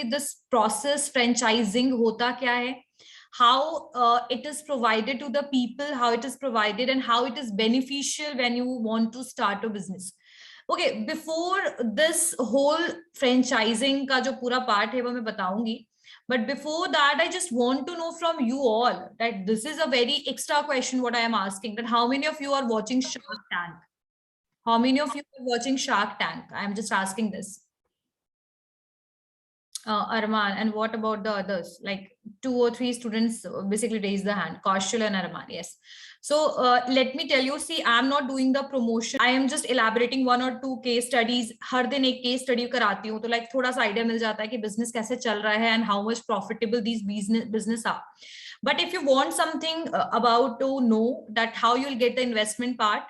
कि this process franchising होता क्या है, how it is provided to the people, how it is provided, and how it is beneficial when you want to start a business. Okay, before this whole franchising का जो पूरा part है वो मैं बताऊंगी, but before that I just want to know from you all that this is a very extra question what I am asking, that how many of you are watching Shark Tank? How many of you are watching Shark Tank? I am just asking this. Arman, and what about the others? Like 2 or 3 students basically raise the hand. Kaushal and Arman, yes. So let me tell you, see, I'm not doing the promotion. I am just elaborating 1 or 2 case studies. हर दिन एक case study कराती हूँ, तो like थोड़ा सा idea मिल जाता है कि business कैसे चल रहा है and how much profitable these business are. But if you want something about to know that how you'll get the investment part,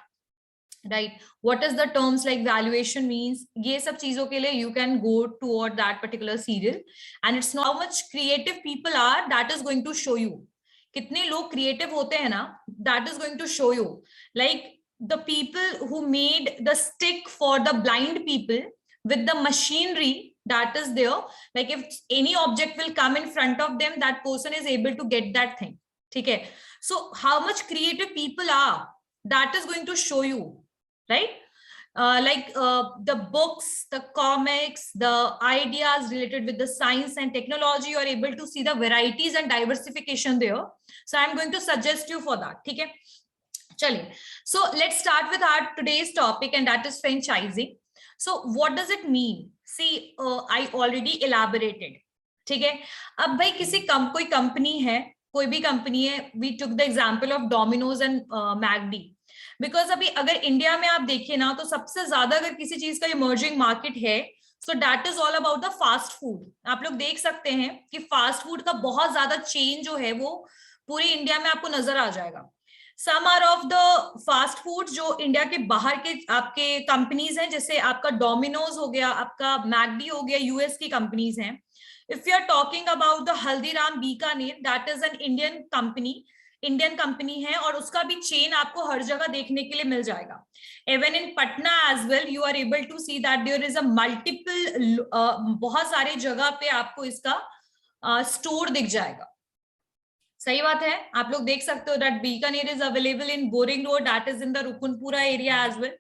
right, what is the terms like valuation means, ये सब चीजों के लिए you can go toward that particular serial, and it's not how much creative people are that is going to show you. कितने लोग creative होते हैं ना, that is going to show you. Like the people who made the stick for the blind people with the machinery that is there, like if any object will come in front of them, that person is able to get that thing. Okay, so how much creative people are, that is going to show you, right? The books, the comics, the ideas related with the science and technology, you are able to see the varieties and diversification there. So I'm going to suggest you for that. Okay, chaliye. So let's start with our today's topic, and that is franchising. So what does it mean? See, I already elaborated. ठीक है, अब भाई कोई company है, कोई भी company है, we took the example of Domino's and McD. Because अभी अगर इंडिया में आप देखिए ना, तो सबसे ज्यादा अगर किसी चीज का इमर्जिंग मार्केट है, so that is all about the fast food. आप लोग देख सकते हैं कि फास्ट फूड का बहुत ज्यादा चेन जो है वो पूरी इंडिया में आपको नजर आ जाएगा. Some are of the fast food जो इंडिया के बाहर के आपके कंपनीज हैं, जैसे आपका डोमिनोज हो गया, आपका मैकडी हो गया, यूएस की कंपनीज हैं. If you are talking about the Haldiram Bikaner, that is an Indian company है, और उसका भी चेन आपको हर जगह देखने के लिए मिल जाएगा. Even in Patna as well you are able to see that there is a multiple, बहुत सारे जगह पे आपको इसका स्टोर दिख जाएगा. सही बात है, आप लोग देख सकते हो that Bikaner is available in Boring Road, that is in the Rukanpura area as well.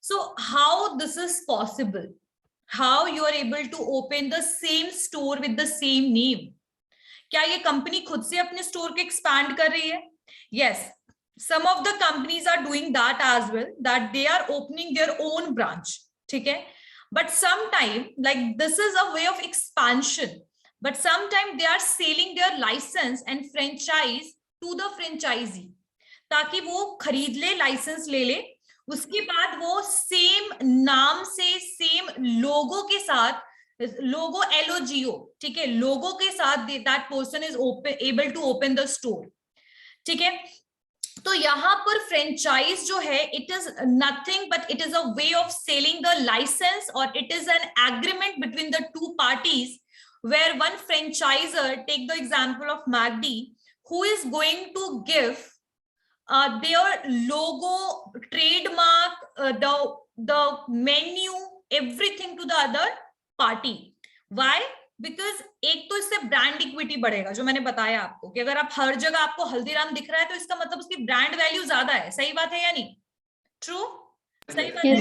So how this is possible, how you are able to open the same store with the same name? क्या ये company खुद से अपने store को expand कर रही है? Yes, some of the companies are doing that as well, that they are opening their own branch. ठीक है, but some time like this is a way of expansion, but some time they are selling their licence and franchise to the franchisee, ताकि वो खरीद ले, licence ले ले, उसके बाद वो सेम नाम से, सेम लोगो के साथ, लोगो LOGO, ठीक है, लोगो के साथ that person is able to open the store. ठीक है, तो यहाँ पर फ्रेंचाइज जो है, it is nothing but it is a way of selling the licence, और it is an agreement between the two parties, where one franchiser, take the example of McD, who is going to give their logo, trademark, the menu, everything to the other party. Why? Because एक तो इससे brand equity बढ़ेगा, जो मैंने बताया आपको कि अगर आप हर जगह आपको हल्दीराम दिख रहा है, तो इसका मतलब उसकी ब्रांड वैल्यू ज्यादा है. सही बात है या नहीं? ट्रू, सही बात है.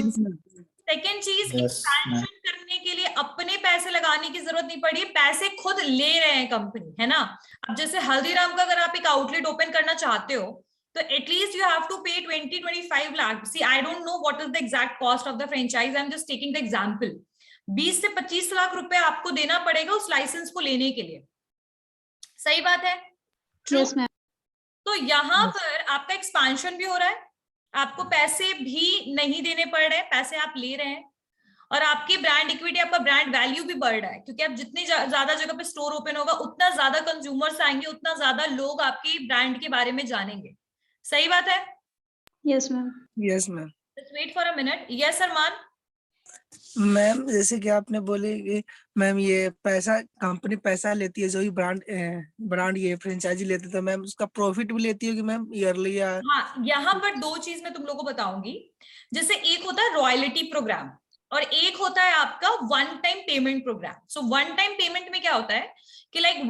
सेकेंड चीज, एक्सपेंशन करने के लिए अपने पैसे लगाने की जरूरत नहीं पड़ी, पैसे खुद ले रहे हैं कंपनी, है ना. अब जैसे हल्दीराम का अगर आप एक आउटलेट ओपन करना चाहते हो, तो at least you have to pay 20-25 lakh. See, I don't know what is the exact cost of the franchise, I am just taking the example. 20 से 25 लाख रुपए आपको देना पड़ेगा उस लाइसेंस को लेने के लिए. सही बात है? yes, ma'am. तो यहाँ पर आपका एक्सपेंशन भी हो रहा है, आपको पैसे भी नहीं देने पड़ रहे हैं, पैसे आप ले रहे हैं, और आपकी ब्रांड इक्विटी, आपका ब्रांड वैल्यू भी बढ़ रहा है, क्योंकि आप जितनी ज्यादा जगह पे स्टोर ओपन होगा, उतना ज्यादा कंज्यूमर्स आएंगे, उतना ज्यादा लोग आपकी ब्रांड के बारे में जानेंगे. सही बात है? yes, ma'am. Yes ma'am. Let's wait for a minute. Yes, Arman. Ma'am जैसे कि आपने बोले कि मैम ये पैसा, कंपनी पैसा लेती है, जो ही ब्रांड ये फ्रेंचाइजी लेते, तो मैम उसका प्रॉफिट भी लेती होगी मैम ईयरली या? हाँ, यहाँ पर 2 चीज मैं तुम लोगों को बताऊंगी. जैसे एक होता है रॉयल्टी प्रोग्राम, और एक होता है आपका one time payment programme. So one time payment में क्या होता है कि like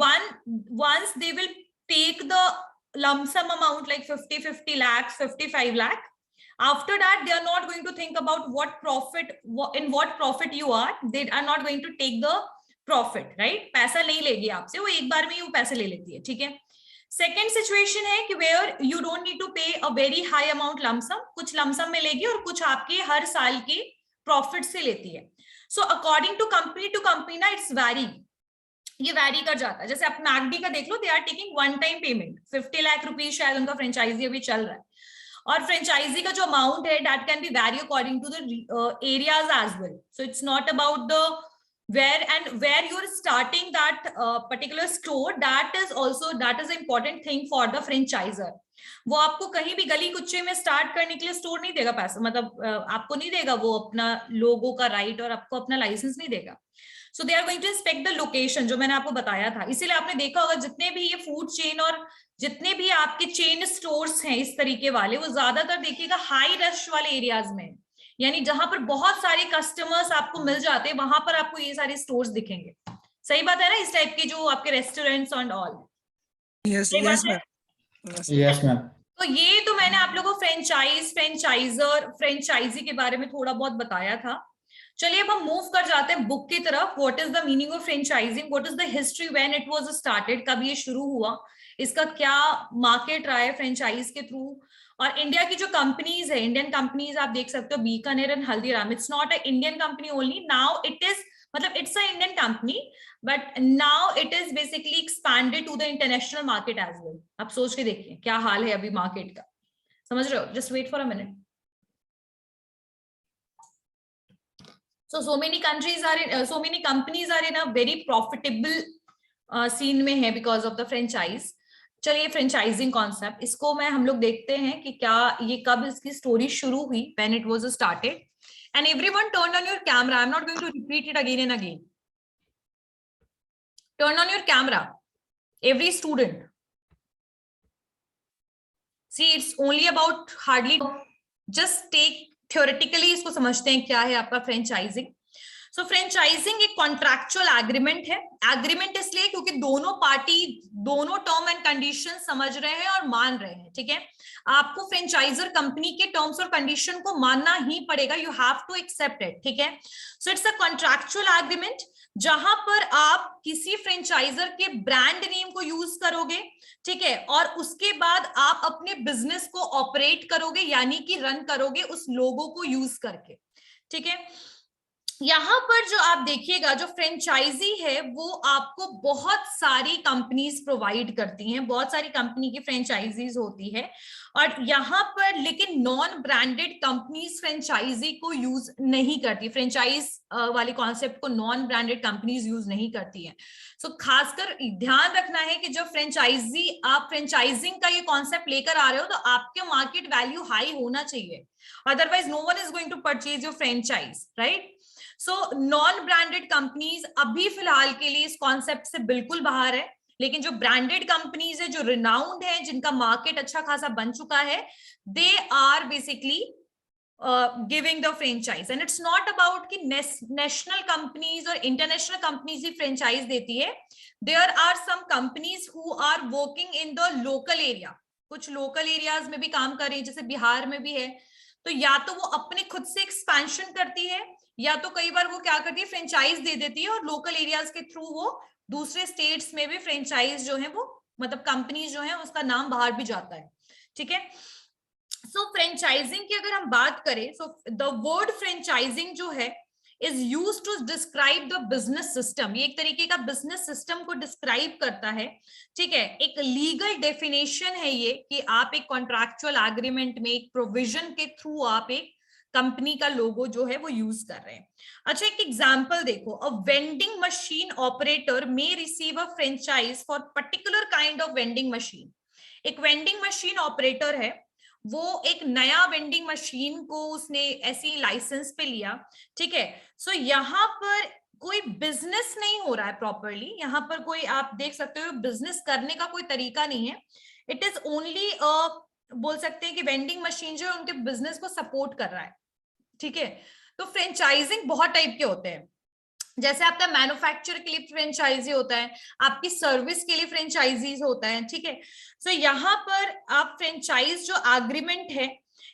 once they will take the lump sum amount like 50 lakhs, 55 lakh. After that, they are not going to think about what profit you are. They are not going to take the profit, right? पैसा नहीं लेगी आपसे, वो एक बार में ही वो पैसे ले लेती है, ठीक है. सेकेंड सिचुएशन है कि where you don't need to pay a very high amount lump sum, कुछ लमसम में लेगी और कुछ आपके हर साल के प्रॉफिट से लेती है. सो अकॉर्डिंग टू कंपनी ना इट्स वैरी, ये वैरी कर जाता है. जैसे आप मैकडी का देख लो, they are taking one time payment 50 lakh rupees, शायद उनका फ्रेंचाइजी अभी चल रहा है. और फ्रेंचाइजी का जो अमाउंट है that can be vary according to the areas as well. So it's not about the where you're starting that particular store, that is an important thing for the franchisor. वो आपको कहीं भी गली कुच्चे में start करने के लिए स्टोर नहीं देगा पैसा, मतलब आपको नहीं देगा वो अपना लोगो का राइट और आपको अपना लाइसेंस नहीं देगा. So they are going to inspect the location, जो मैंने आपको बताया था. इसीलिए आपने देखा होगा जितने भी ये फूड चेन और जितने भी आपके चेन स्टोर्स हैं इस तरीके वाले, वो ज्यादातर देखिएगा हाई रश वाले एरियाज में, यानी जहां पर बहुत सारे कस्टमर्स आपको मिल जाते हैं, वहां पर आपको ये सारे स्टोर्स दिखेंगे. सही बात है ना, इस टाइप के जो आपके restaurants and all. Yes ma'am. Yes ma'am. तो ये तो मैंने आप लोगों को फ्रेंचाइजर, फ्रेंचाइजी के बारे में थोड़ा बहुत बताया था. चलिए अब हम मूव कर जाते हैं बुक की तरफ. What is the meaning of franchising, what is the history, when it was started, कब ये शुरू हुआ, इसका क्या मार्केट रहा है फ्रेंचाइज के थ्रू. और इंडिया की जो कंपनीज है, इंडियन कंपनीज आप देख सकते हो, Bikaner and Haldiram, it's not a Indian company only now, it is मतलब it's a Indian company but now it is basically expanded to the international market as well. आप सोच के देखिए क्या हाल है अभी मार्केट का, समझ रहे हो. Just wait for a minute. So many countries are in, so many companies are in a very profitable scene में है because of the franchise. चलिए फ्रेंचाइजिंग कॉन्सेप्ट, इसको मैं हम लोग देखते हैं कि क्या ये कब इसकी स्टोरी शुरू हुई, when it was started. And everyone turn on your camera. I'm not going to repeat it again and again. Turn on your camera, every student. See, it's only about hardly, just take theoretically इसको समझते हैं क्या है आपका franchising. सो franchising एक contractual agreement है. Agreement इसलिए क्योंकि दोनों पार्टी दोनों टर्म एंड कंडीशन समझ रहे हैं और मान रहे हैं, ठीक है. आपको फ्रेंचाइजर कंपनी के टर्म्स और कंडीशन को मानना ही पड़ेगा, you have to accept it, ठीक है. So it's a contractual agreement जहां पर आप किसी फ्रेंचाइजर के ब्रांड नेम को यूज करोगे, ठीक है, और उसके बाद आप अपने बिजनेस को ऑपरेट करोगे, यानी कि रन करोगे उस लोगो को यूज करके, ठीक है. यहां पर जो आप देखिएगा, जो फ्रेंचाइजी है वो आपको बहुत सारी कंपनीज प्रोवाइड करती हैं, बहुत सारी कंपनी की फ्रेंचाइजीज होती है. और यहाँ पर लेकिन नॉन ब्रांडेड कंपनीज फ्रेंचाइजी को यूज नहीं करती, फ्रेंचाइज वाले कॉन्सेप्ट को नॉन ब्रांडेड कंपनीज यूज नहीं करती है. सो खासकर ध्यान रखना है कि जब फ्रेंचाइजी आप फ्रेंचाइजिंग का ये कॉन्सेप्ट लेकर आ रहे हो तो आपके मार्केट वैल्यू हाई होना चाहिए, otherwise no one is going to purchase your franchise, right. So non branded companies अभी फिलहाल के लिए इस कॉन्सेप्ट से बिल्कुल बाहर है, लेकिन जो ब्रांडेड कंपनीज है, जो रिनाउंड है, जिनका मार्केट अच्छा खासा बन चुका है, they are basically giving the franchise. And it's not about कि नेशनल कंपनीज और इंटरनेशनल कंपनीज ही फ्रेंचाइज देती है. There are some companies who are working in the local area, कुछ लोकल एरियाज में भी काम कर रही है, जैसे बिहार में भी है. तो या तो वो अपने खुद से एक्सपेंशन करती है, या तो कई बार वो क्या करती है, फ्रेंचाइज दे देती है और लोकल एरियाज के थ्रू वो दूसरे स्टेट्स में भी फ्रेंचाइज जो है वो मतलब कंपनीज जो है उसका नाम बाहर भी जाता है, ठीक है. सो फ्रेंचाइजिंग की अगर हम बात करें, सो द वर्ड फ्रेंचाइजिंग जो है is used to describe the business system. ये एक तरीके का बिजनेस सिस्टम को डिस्क्राइब करता है, ठीक है. एक लीगल डेफिनेशन है ये कि आप एक कॉन्ट्रैक्चुअल एग्रीमेंट में एक प्रोविजन के थ्रू आप एक कंपनी का लोगो जो है वो यूज कर रहे हैं. अच्छा, एक एग्जांपल देखो, a vending machine operator may receive a franchise for particular kind of vending machine. एक वेंडिंग मशीन ऑपरेटर है, वो एक नया वेंडिंग मशीन को उसने ऐसी लाइसेंस पे लिया, ठीक है. सो यहाँ पर कोई बिजनेस नहीं हो रहा है प्रॉपरली, यहाँ पर कोई आप देख सकते हो बिजनेस करने का कोई तरीका नहीं है. इट इज ओनली बोल सकते हैं कि वेंडिंग मशीन जो है उनके बिजनेस को सपोर्ट कर रहा है, ठीक है. तो फ्रेंचाइजिंग बहुत टाइप के होते हैं, जैसे आपका मैन्युफैक्चर के लिए फ्रेंचाइजी होता है, आपकी सर्विस के लिए फ्रेंचाइजीज होता है, ठीक है। सो यहाँ पर आप फ्रेंचाइज जो एग्रीमेंट है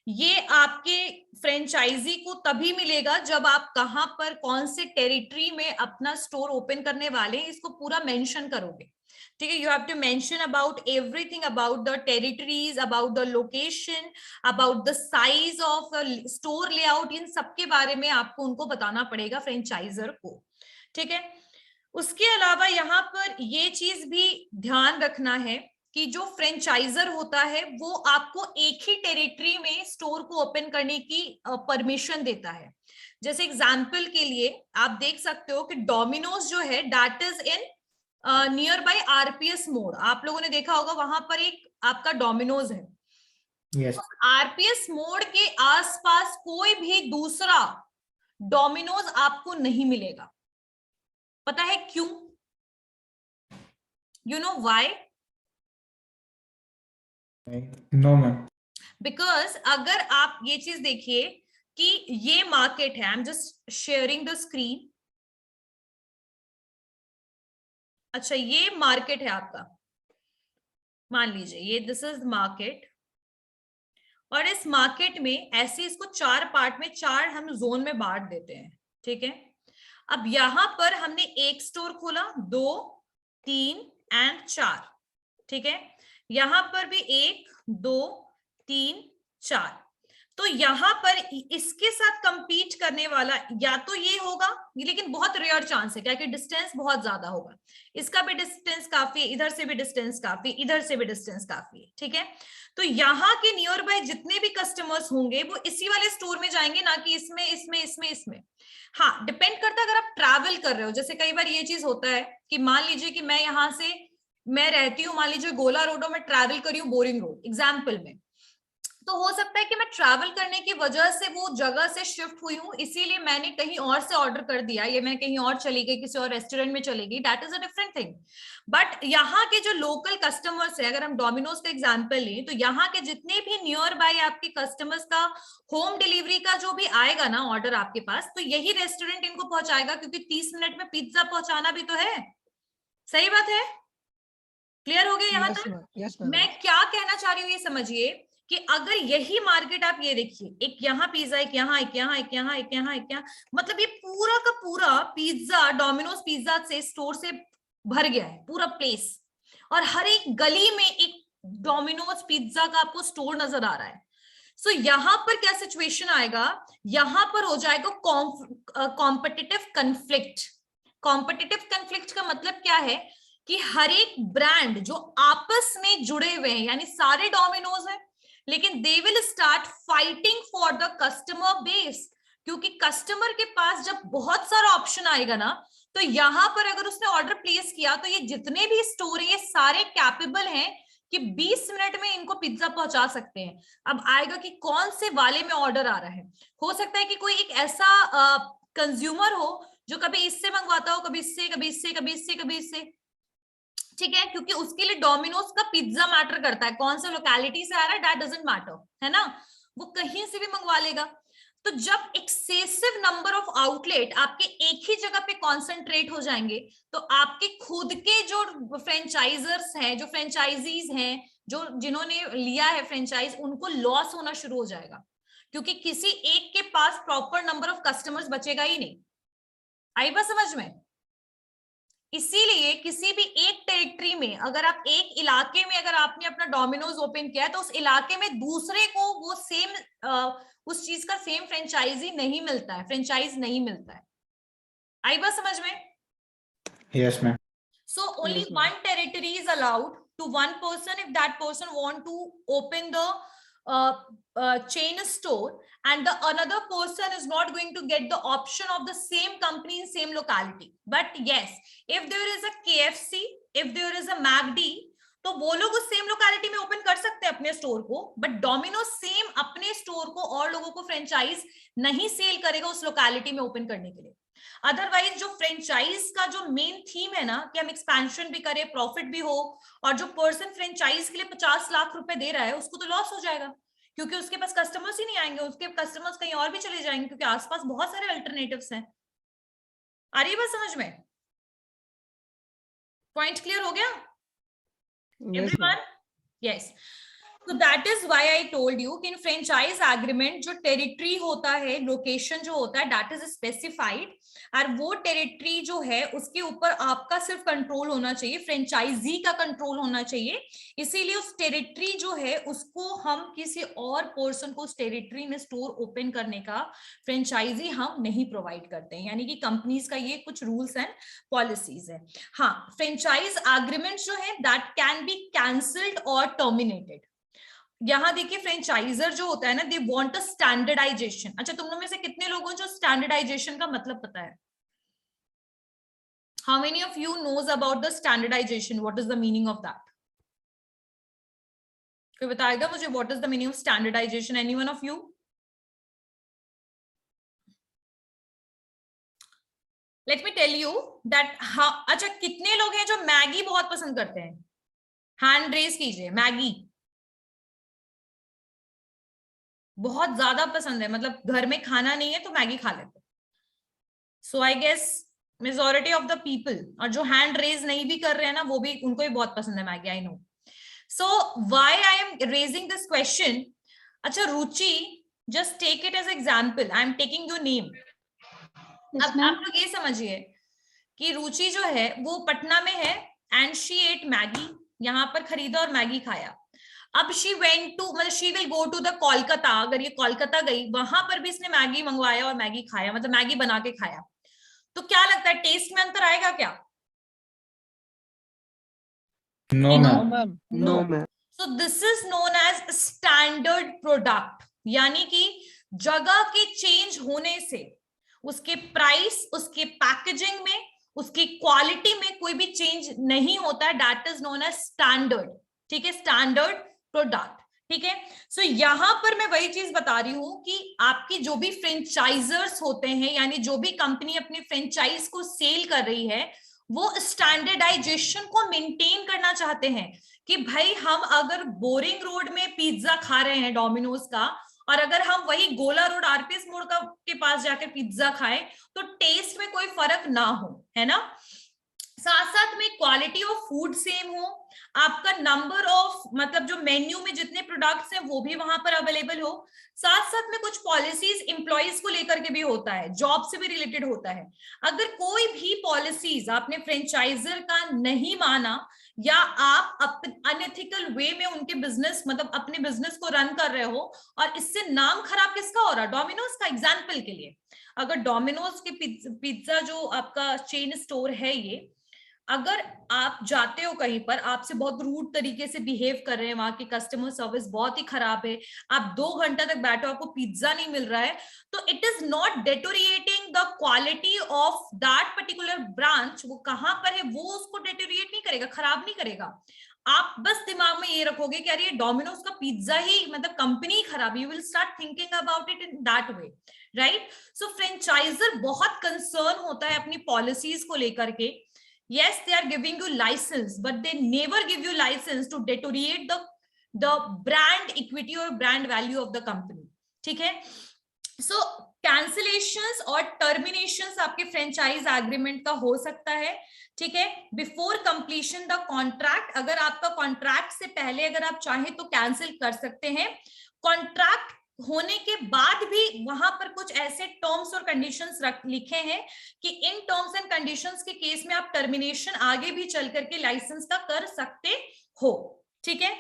ये आपके फ्रेंचाइजी को तभी मिलेगा जब आप कहां पर कौन से टेरिटरी में अपना स्टोर ओपन करने वाले हैं इसको पूरा मेंशन करोगे, ठीक है। You have to mention about everything, about the territories, about the location, about the size of store layout, इन सबके बारे में आपको उनको बताना पड़ेगा फ्रेंचाइजर को, ठीक है। उसके अलावा यहाँ पर ये चीज भी ध्यान रखना है कि जो फ्रेंचाइजर होता है वो आपको एक ही टेरिटरी में स्टोर को ओपन करने की परमिशन देता है। जैसे एग्जांपल के लिए आप देख सकते हो कि डोमिनोज जो है that is in near by RPS mode, आप लोगों ने देखा होगा वहां पर एक आपका डोमिनोज है। Yes. आरपीएस मोड के आसपास कोई भी दूसरा डोमिनोज आपको नहीं मिलेगा। पता है क्यों? You know why? No, ma'am. Because अगर आप ये चीज देखिए कि ये मार्केट है, आई am just sharing the screen. अच्छा ये मार्केट है आपका, मान लीजिए ये दिस इज मार्केट, और इस मार्केट में ऐसे इसको चार पार्ट में, चार हम जोन में बांट देते हैं, ठीक है। अब यहां पर हमने एक स्टोर खोला, 2, 3 एंड 4, ठीक है। यहां पर भी 1, 2, 3, 4। तो यहां पर इसके साथ कंपीट करने वाला या तो ये होगा, लेकिन बहुत रेयर चांस है, क्या कि डिस्टेंस बहुत ज्यादा होगा। इसका भी डिस्टेंस काफी है, इधर से भी डिस्टेंस काफी, इधर से भी डिस्टेंस काफी है, ठीक है। तो यहाँ के नियर बाय जितने भी कस्टमर्स होंगे वो इसी वाले स्टोर में जाएंगे, ना कि इसमें इसमें इसमें इसमें। हाँ, डिपेंड करता है अगर आप ट्रैवल कर रहे हो। जैसे कई बार ये चीज होता है कि मान लीजिए कि मैं यहाँ से, मैं रहती हूँ मान लीजिए गोला रोड और मैं ट्रैवल करी हूँ बोरिंग रोड एग्जाम्पल में, तो हो सकता है कि मैं ट्रैवल करने की वजह से वो जगह से शिफ्ट हुई हूँ, इसीलिए मैंने कहीं और से ऑर्डर कर दिया, या मैं कहीं और चली गई, किसी और रेस्टोरेंट में चली गई, that is a different thing. But यहाँ के जो लोकल कस्टमर्स है, अगर हम डोमिनोज का एग्जांपल लें, तो यहाँ के जितने भी नियर बाय आपके कस्टमर्स का होम डिलीवरी का जो भी आएगा ना ऑर्डर आपके पास, तो यही रेस्टोरेंट इनको पहुंचाएगा, क्योंकि 30 मिनट में पिज्जा पहुंचाना भी तो है। सही बात है? क्लियर हो गया यहाँ तक? मैं क्या कहना चाह रही हूँ ये समझिए कि अगर यही मार्केट आप ये देखिए, एक यहाँ पिज्जा, एक यहाँ, एक यहाँ, एक यहाँ, एक यहाँ, एक यहाँ, मतलब ये पूरा का पूरा पिज्जा डोमिनोज पिज्जा से स्टोर से भर गया है पूरा प्लेस, और हर एक गली में एक डोमिनोज पिज्जा का आपको स्टोर नजर आ रहा है। सो यहाँ पर क्या सिचुएशन आएगा, यहाँ पर हो जाएगा कॉम्पिटिटिव कन्फ्लिक्ट। कॉम्पिटिटिव कन्फ्लिक्ट का मतलब क्या है कि हर एक ब्रांड जो आपस में जुड़े हुए हैं, यानी सारे डोमिनोज हैं, लेकिन they will start fighting for the customer base, क्योंकि कस्टमर के पास जब बहुत सारा ऑप्शन आएगा ना, तो यहां पर अगर उसने ऑर्डर प्लेस किया तो ये जितने भी स्टोर है ये सारे कैपेबल हैं कि 20 मिनट में इनको पिज्जा पहुंचा सकते हैं। अब आएगा कि कौन से वाले में ऑर्डर आ रहा है। हो सकता है कि कोई एक ऐसा कंज्यूमर हो जो कभी इससे मंगवाता हो, कभी इससे, कभी इससे, कभी इससे, कभी इससे, ठीक है, क्योंकि उसके लिए डोमिनोज का पिज्जा मैटर करता है, कौन सा लोकेलिटी से आ रहा है दैट डजंट मैटर, है ना, वो कहीं से भी मंगवा लेगा। तो जब एक्सेसिव नंबर ऑफ आउटलेट आपके एक ही जगह पे कॉन्सेंट्रेट हो जाएंगे, तो आपके खुद के जो फ्रेंचाइजर्स हैं, जो फ्रेंचाइजीज हैं, जो जिन्होंने लिया है फ्रेंचाइज, उनको लॉस होना शुरू हो जाएगा, क्योंकि किसी एक के पास प्रॉपर नंबर ऑफ कस्टमर्स बचेगा ही नहीं। आई बात समझ में? इसीलिए किसी भी एक टेरिटरी में, अगर आप एक इलाके में अगर आपने अपना डोमिनोज ओपन किया है, तो उस इलाके में दूसरे को वो सेम उस चीज का सेम फ्रेंचाइजी नहीं मिलता है, फ्रेंचाइज नहीं मिलता है। आई बात समझ में? Yes, ma'am. So only one territory is allowed to one person if that person want to open the chain store, and the another person is not going to get the option of the same company in same locality. But yes, if there is a KFC, if there is a McD, तो वो लोग उस same locality में open कर सकते हैं अपने store को, बट डोमिनोज सेम अपने स्टोर को और लोगों को फ्रेंचाइज नहीं सेल करेगा उस लोकेलिटी में ओपन करने के लिए। अदरवाइज जो फ्रेंचाइज का जो मेन थीम है ना कि हम एक्सपेंशन भी करें, प्रॉफिट भी हो, और जो पर्सन फ्रेंचाइज के लिए 50 लाख रुपए दे रहा है उसको तो लॉस हो जाएगा, क्योंकि उसके पास कस्टमर्स ही नहीं आएंगे, उसके कस्टमर्स कहीं और भी चले जाएंगे क्योंकि आसपास बहुत सारे अल्टरनेटिव्स हैं। आ रही है बात समझ में? पॉइंट क्लियर हो गया एवरीवन? यस। तो that is why I told you कि इन फ्रेंचाइज एग्रीमेंट जो टेरिटरी होता है, लोकेशन जो होता है, दैट इज स्पेसिफाइड, और वो टेरिटरी जो है उसके ऊपर आपका सिर्फ कंट्रोल होना चाहिए, फ्रेंचाइजी का कंट्रोल होना चाहिए। इसीलिए उस टेरिटरी जो है उसको हम किसी और पर्सन को उस टेरिटरी में स्टोर ओपन करने का फ्रेंचाइजी हम नहीं प्रोवाइड करते हैं, यानी कि कंपनीज का ये कुछ रूल्स एंड पॉलिसीज है। हाँ, फ्रेंचाइज एग्रीमेंट जो है दैट कैन बी कैंसल्ड और टर्मिनेटेड। यहाँ देखिए, फ्रेंचाइजर जो होता है ना, दे वांट अ स्टैंडर्डाइजेशन। अच्छा, तुम लोग में से कितने लोगों को स्टैंडर्डाइजेशन का मतलब पता है? How many of you knows about the standardisation? What is the meaning of that? कोई बताएगा मुझे what is the meaning of standardisation? Anyone of you? Let me tell you that. हाँ, अच्छा, कितने लोग हैं जो मैगी बहुत पसंद करते हैं? हैंड रेज कीजिए। मैगी बहुत ज्यादा पसंद है, मतलब घर में खाना नहीं है तो मैगी खा लेते। So I guess majority of the people, और जो हैंड रेज नहीं भी कर रहे हैं ना, वो भी, उनको भी बहुत पसंद है Maggi, I know. So why I am raising this question? अच्छा Ruchi, just take it as example, I am taking your name. Yes, अब ma'am. आप लोग ये समझिए कि रुचि जो है वो पटना में है एंड शी एट मैगी, यहाँ पर खरीदा और मैगी खाया। अब शी वेंट टू, मतलब she will go to the Kolkata, अगर ये कोलकाता गई, वहां पर भी इसने मैगी मंगवाया और मैगी खाया, मतलब मैगी बना के खाया, तो क्या लगता है टेस्ट में अंतर आएगा क्या? No, no ma'am. Ma'am, No. No ma'am. So this is known as standard product, यानी कि जगह के चेंज होने से उसके प्राइस, उसके पैकेजिंग में, उसकी क्वालिटी में कोई भी चेंज नहीं होता है, that is known as standard. ठीक है, स्टैंडर्ड प्रोडक्ट। ठीक है, सो यहां पर मैं वही चीज बता रही हूं कि आपकी जो भी फ्रेंचाइजर्स होते हैं, यानी जो भी कंपनी अपनी फ्रेंचाइज को सेल कर रही है, वो स्टैंडर्डाइजेशन को मेंटेन करना चाहते हैं कि भाई हम अगर बोरिंग रोड में पिज्जा खा रहे हैं डोमिनोज का, और अगर हम वही गोला रोड आरपीएस मोड़ का के पास जाकर पिज्जा खाएं, तो टेस्ट में कोई फर्क ना हो, है ना। साथ साथ में क्वालिटी ऑफ फूड सेम हो, आपका नंबर ऑफ, मतलब जो मेन्यू में जितने प्रोडक्ट्स हैं वो भी वहां पर अवेलेबल हो। साथ साथ में कुछ पॉलिसीज एम्प्लॉइज को लेकर के भी होता है, जॉब से भी रिलेटेड होता है। अगर कोई भी पॉलिसीज आपने फ्रेंचाइजर का नहीं माना, या आप अनएथिकल वे में उनके बिजनेस, मतलब अपने बिजनेस को रन कर रहे हो, और इससे नाम खराब किसका हो रहा है? डोमिनोज का। एग्जाम्पल के लिए, अगर डोमिनोज के पिज्जा जो आपका चेन स्टोर है ये, अगर आप जाते हो कहीं पर, आपसे बहुत रूड तरीके से बिहेव कर रहे हैं, वहां की कस्टमर सर्विस बहुत ही खराब है, आप 2 घंटा तक बैठो, आपको पिज्जा नहीं मिल रहा है, तो it is not deteriorating the quality of that particular branch. वो कहां पर है वो उसको डेटोरिएट नहीं करेगा, खराब नहीं करेगा। आप बस दिमाग में ये रखोगे कि अरे ये डोमिनोज का पिज्जा ही, मतलब कंपनी खराब, you will start thinking about it in that way, right. So franchisor बहुत कंसर्न होता है अपनी पॉलिसीज को लेकर के। Yes, they are giving you license, but they never give you license to deteriorate the brand equity or brand value of the company. ठीक है, so cancellations और terminations आपके franchise agreement का हो सकता है। ठीक है, before completion the contract, अगर आपका contract से पहले अगर आप चाहें तो cancel कर सकते हैं। contract होने के बाद भी वहां पर कुछ ऐसे टर्म्स और कंडीशंस लिखे हैं कि इन टर्म्स एंड कंडीशंस के केस में आप टर्मिनेशन आगे भी चल करके लाइसेंस का कर सकते हो। ठीक है,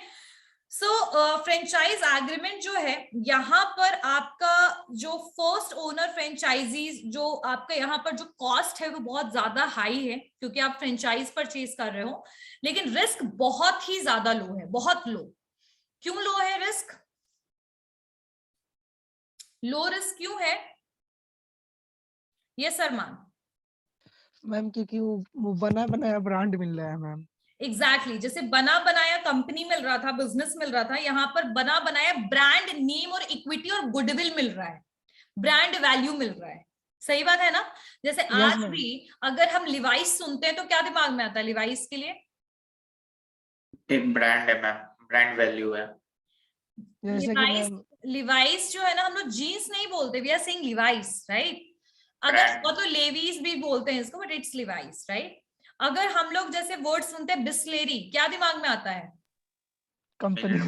सो फ्रेंचाइज एग्रीमेंट जो है, यहाँ पर आपका जो फर्स्ट ओनर फ्रेंचाइजीज, जो आपका यहाँ पर जो कॉस्ट है वो बहुत ज्यादा हाई है, क्योंकि आप फ्रेंचाइज परचेज कर रहे हो, लेकिन रिस्क बहुत ही ज्यादा लो है, बहुत लो। क्यों लो है रिस्क? लो रिस्क क्यों है? यस अरमान। मैम क्योंकि वो बना बनाया ब्रांड मिल रहा है मैम। एग्जैक्टली, जैसे बना बनाया कंपनी मिल रहा था, बिजनेस मिल रहा था, यहाँ पर बना बनाया ब्रांड नेम और इक्विटी और गुडविल मिल रहा है, ब्रांड वैल्यू मिल रहा है। सही बात है ना। जैसे आज भी अगर हम लिवाइस सुनते हैं तो क्या दिमाग में आता है लिवाइस के लिए? एक ब्रांड है मैम, ब्रांड वैल्यू है। जैसे कि मैम लिवाइस जो है ना, हम लोग जीन्स नहीं बोलते, we are saying Levi's, right? अगर वो तो लेवीज भी बोलते हैं इसको, बट इट्स लिवाइस, राइट? अगर हम लोग जैसे वर्ड सुनते हैं बिस्लेरी, क्या दिमाग में आता है? Company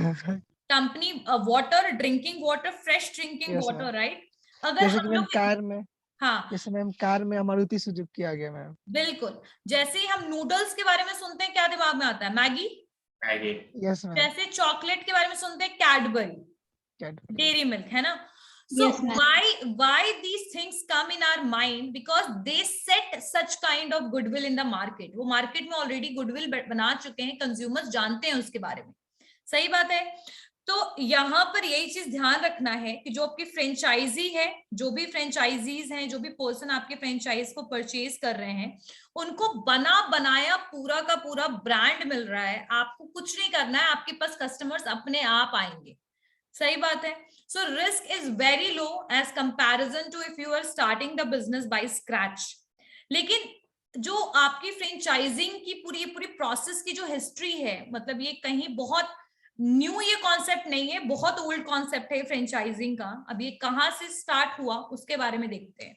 company, water, drinking water, fresh drinking yes water, ma'am. Right? अगर जैसे कि हम मैम लोग, कार में, हाँ जैसे मैम कार में मारुति सुजुकी आ गया मैम। बिल्कुल, जैसे ही हम नूडल्स के बारे में सुनते हैं क्या दिमाग में आता है? मैगी। मैगी। Yes ma'am. जैसे चॉकलेट के बारे में सुनते हैं कैडबरी, कैडबरी। डेयरी मिल्क, है ना? So Yes, ma'am. why these things come in our mind? Because they set such kind of goodwill in the market. वो मार्केट में ऑलरेडी गुडविल बना चुके हैं, कंज्यूमर्स जानते हैं उसके बारे में, सही बात है? तो यहाँ पर यही चीज ध्यान रखना है कि जो आपकी फ्रेंचाइजी है, जो भी फ्रेंचाइजीज हैं, जो भी पर्सन आपके फ्रेंचाइज को परचेज कर रहे हैं, उनको बना बनाया पूरा का पूरा ब्रांड मिल रहा है। आपको कुछ नहीं करना है, आपके पास कस्टमर्स अपने आप आएंगे, सही बात है? So risk is very low as comparison to if you are starting the business by scratch. लेकिन जो आपकी फ्रेंचाइजिंग की पूरी पूरी प्रोसेस की जो हिस्ट्री है, मतलब ये कहीं बहुत न्यू ये कॉन्सेप्ट नहीं है, बहुत ओल्ड कॉन्सेप्ट है फ्रेंचाइजिंग का। अब ये कहाँ से स्टार्ट हुआ उसके बारे में देखते हैं।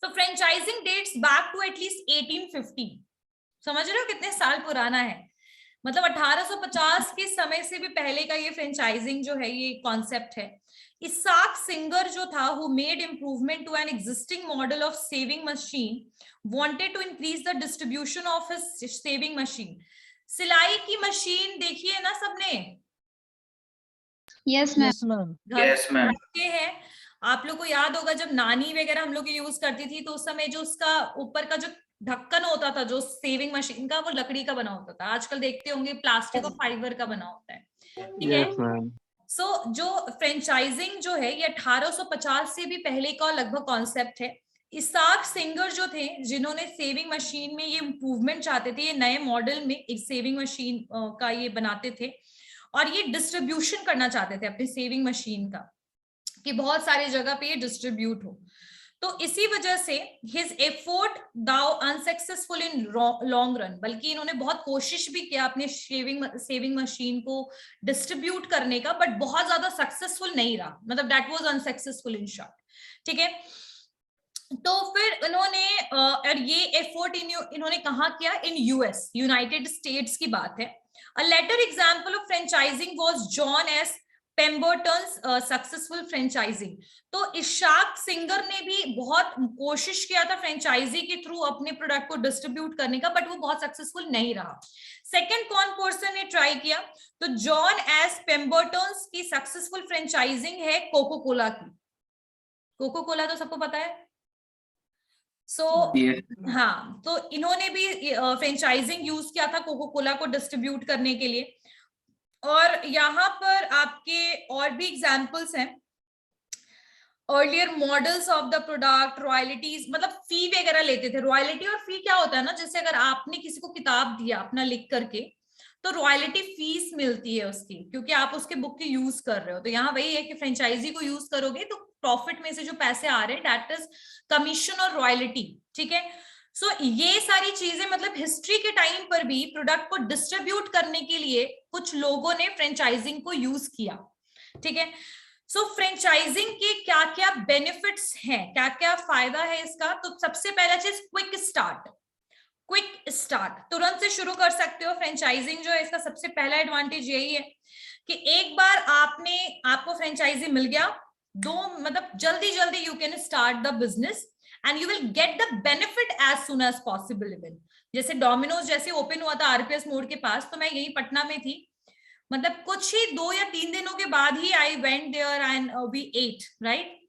तो franchising dates back to at least 1850। समझ रहे हो कितने साल पुराना है? मतलब 1850 के समय से भी पहले का ये फ्रेंचाइजिंग जो है, ये कॉन्सेप्ट है। इसाक सिंगर जो था, who made improvement to an existing model of saving machine, wanted to increase the distribution of his saving machine. सिलाई की मशीन देखी है ना सबने? Yes, ma'am. Yes ma'am. घर Yes, ma'am. रखे हैं। आप लोग को याद होगा जब नानी वगैरह हम लोग यूज करती थी, तो उस समय जो उसका ऊपर का जो ढक्कन होता था जो सेविंग मशीन का, वो लकड़ी का बना होता था। आजकल देखते होंगे प्लास्टिक और फाइबर का बना होता है, ठीक है? Yes ma'am. सो जो फ्रेंचाइजिंग जो है, ये 1850 से भी पहले का लगभग कॉन्सेप्ट है। इसाक सिंगर जो थे, जिन्होंने सेविंग मशीन में ये इम्प्रूवमेंट चाहते थे, ये नए मॉडल में एक सेविंग मशीन का ये बनाते थे, और ये डिस्ट्रीब्यूशन करना चाहते थे अपनी सेविंग मशीन का, कि बहुत सारी जगह पे ये डिस्ट्रीब्यूट हो। तो इसी वजह से his effort though unsuccessful in long run, बल्कि इन्होंने बहुत कोशिश भी किया अपने सेविंग मशीन को डिस्ट्रीब्यूट करने का, बट बहुत ज्यादा सक्सेसफुल नहीं रहा, मतलब that was unsuccessful in short, ठीक है? तो फिर इन्होंने और ये एफर्ट इन्होंने कहाँ किया? इन यूएस, यूनाइटेड स्टेट्स की बात है। A later example of franchising was John S. Pemberton's successful franchising. तो इशाक सिंगर ने भी बहुत कोशिश किया था फ्रेंचाइजी के थ्रू अपने प्रोडक्ट को डिस्ट्रीब्यूट करने का, बट वो बहुत सक्सेसफुल नहीं रहा। सेकंड कौन पर्सन ने ट्राई किया? तो जॉन एस पेम्बर्टन्स की सक्सेसफुल फ्रेंचाइजिंग है कोको कोला की। कोको कोला तो सबको पता है। हाँ, तो इन्होंने भी फ्रेंचाइजिंग यूज किया था कोको कोला को डिस्ट्रीब्यूट करने के लिए। और यहाँ पर आपके और भी एग्जांपल्स हैं। Earlier models of the product, royalties, मतलब फी वगैरह लेते थे। रॉयल्टी और फी क्या होता है ना, जैसे अगर आपने किसी को किताब दिया अपना लिख करके, तो रॉयल्टी फीस मिलती है उसकी, क्योंकि आप उसके बुक की यूज कर रहे हो। तो यहाँ वही है कि फ्रेंचाइजी को यूज करोगे तो प्रॉफिट में से जो पैसे आ रहे हैं, दैट इज कमीशन और रॉयल्टी, ठीक है? सो ये सारी चीजें, मतलब हिस्ट्री के टाइम पर भी प्रोडक्ट को डिस्ट्रीब्यूट करने के लिए कुछ लोगों ने फ्रेंचाइजिंग को यूज किया, ठीक है? सो फ्रेंचाइजिंग के क्या क्या बेनिफिट्स हैं, क्या क्या फायदा है इसका? तो सबसे पहला चीज क्विक स्टार्ट। क्विक स्टार्ट, तुरंत से शुरू कर सकते हो। फ्रेंचाइजिंग जो है, इसका सबसे पहला एडवांटेज यही है कि एक बार आपको फ्रेंचाइजी मिल गया, मतलब जल्दी जल्दी you can start the business and you will get the benefit as soon as possible. Even जैसे डोमिनोज जैसे ओपन हुआ था आरपीएस मोड़ के पास, तो मैं यही पटना में थी, मतलब कुछ ही 2 या 3 दिनों के बाद ही I went there and we ate, right?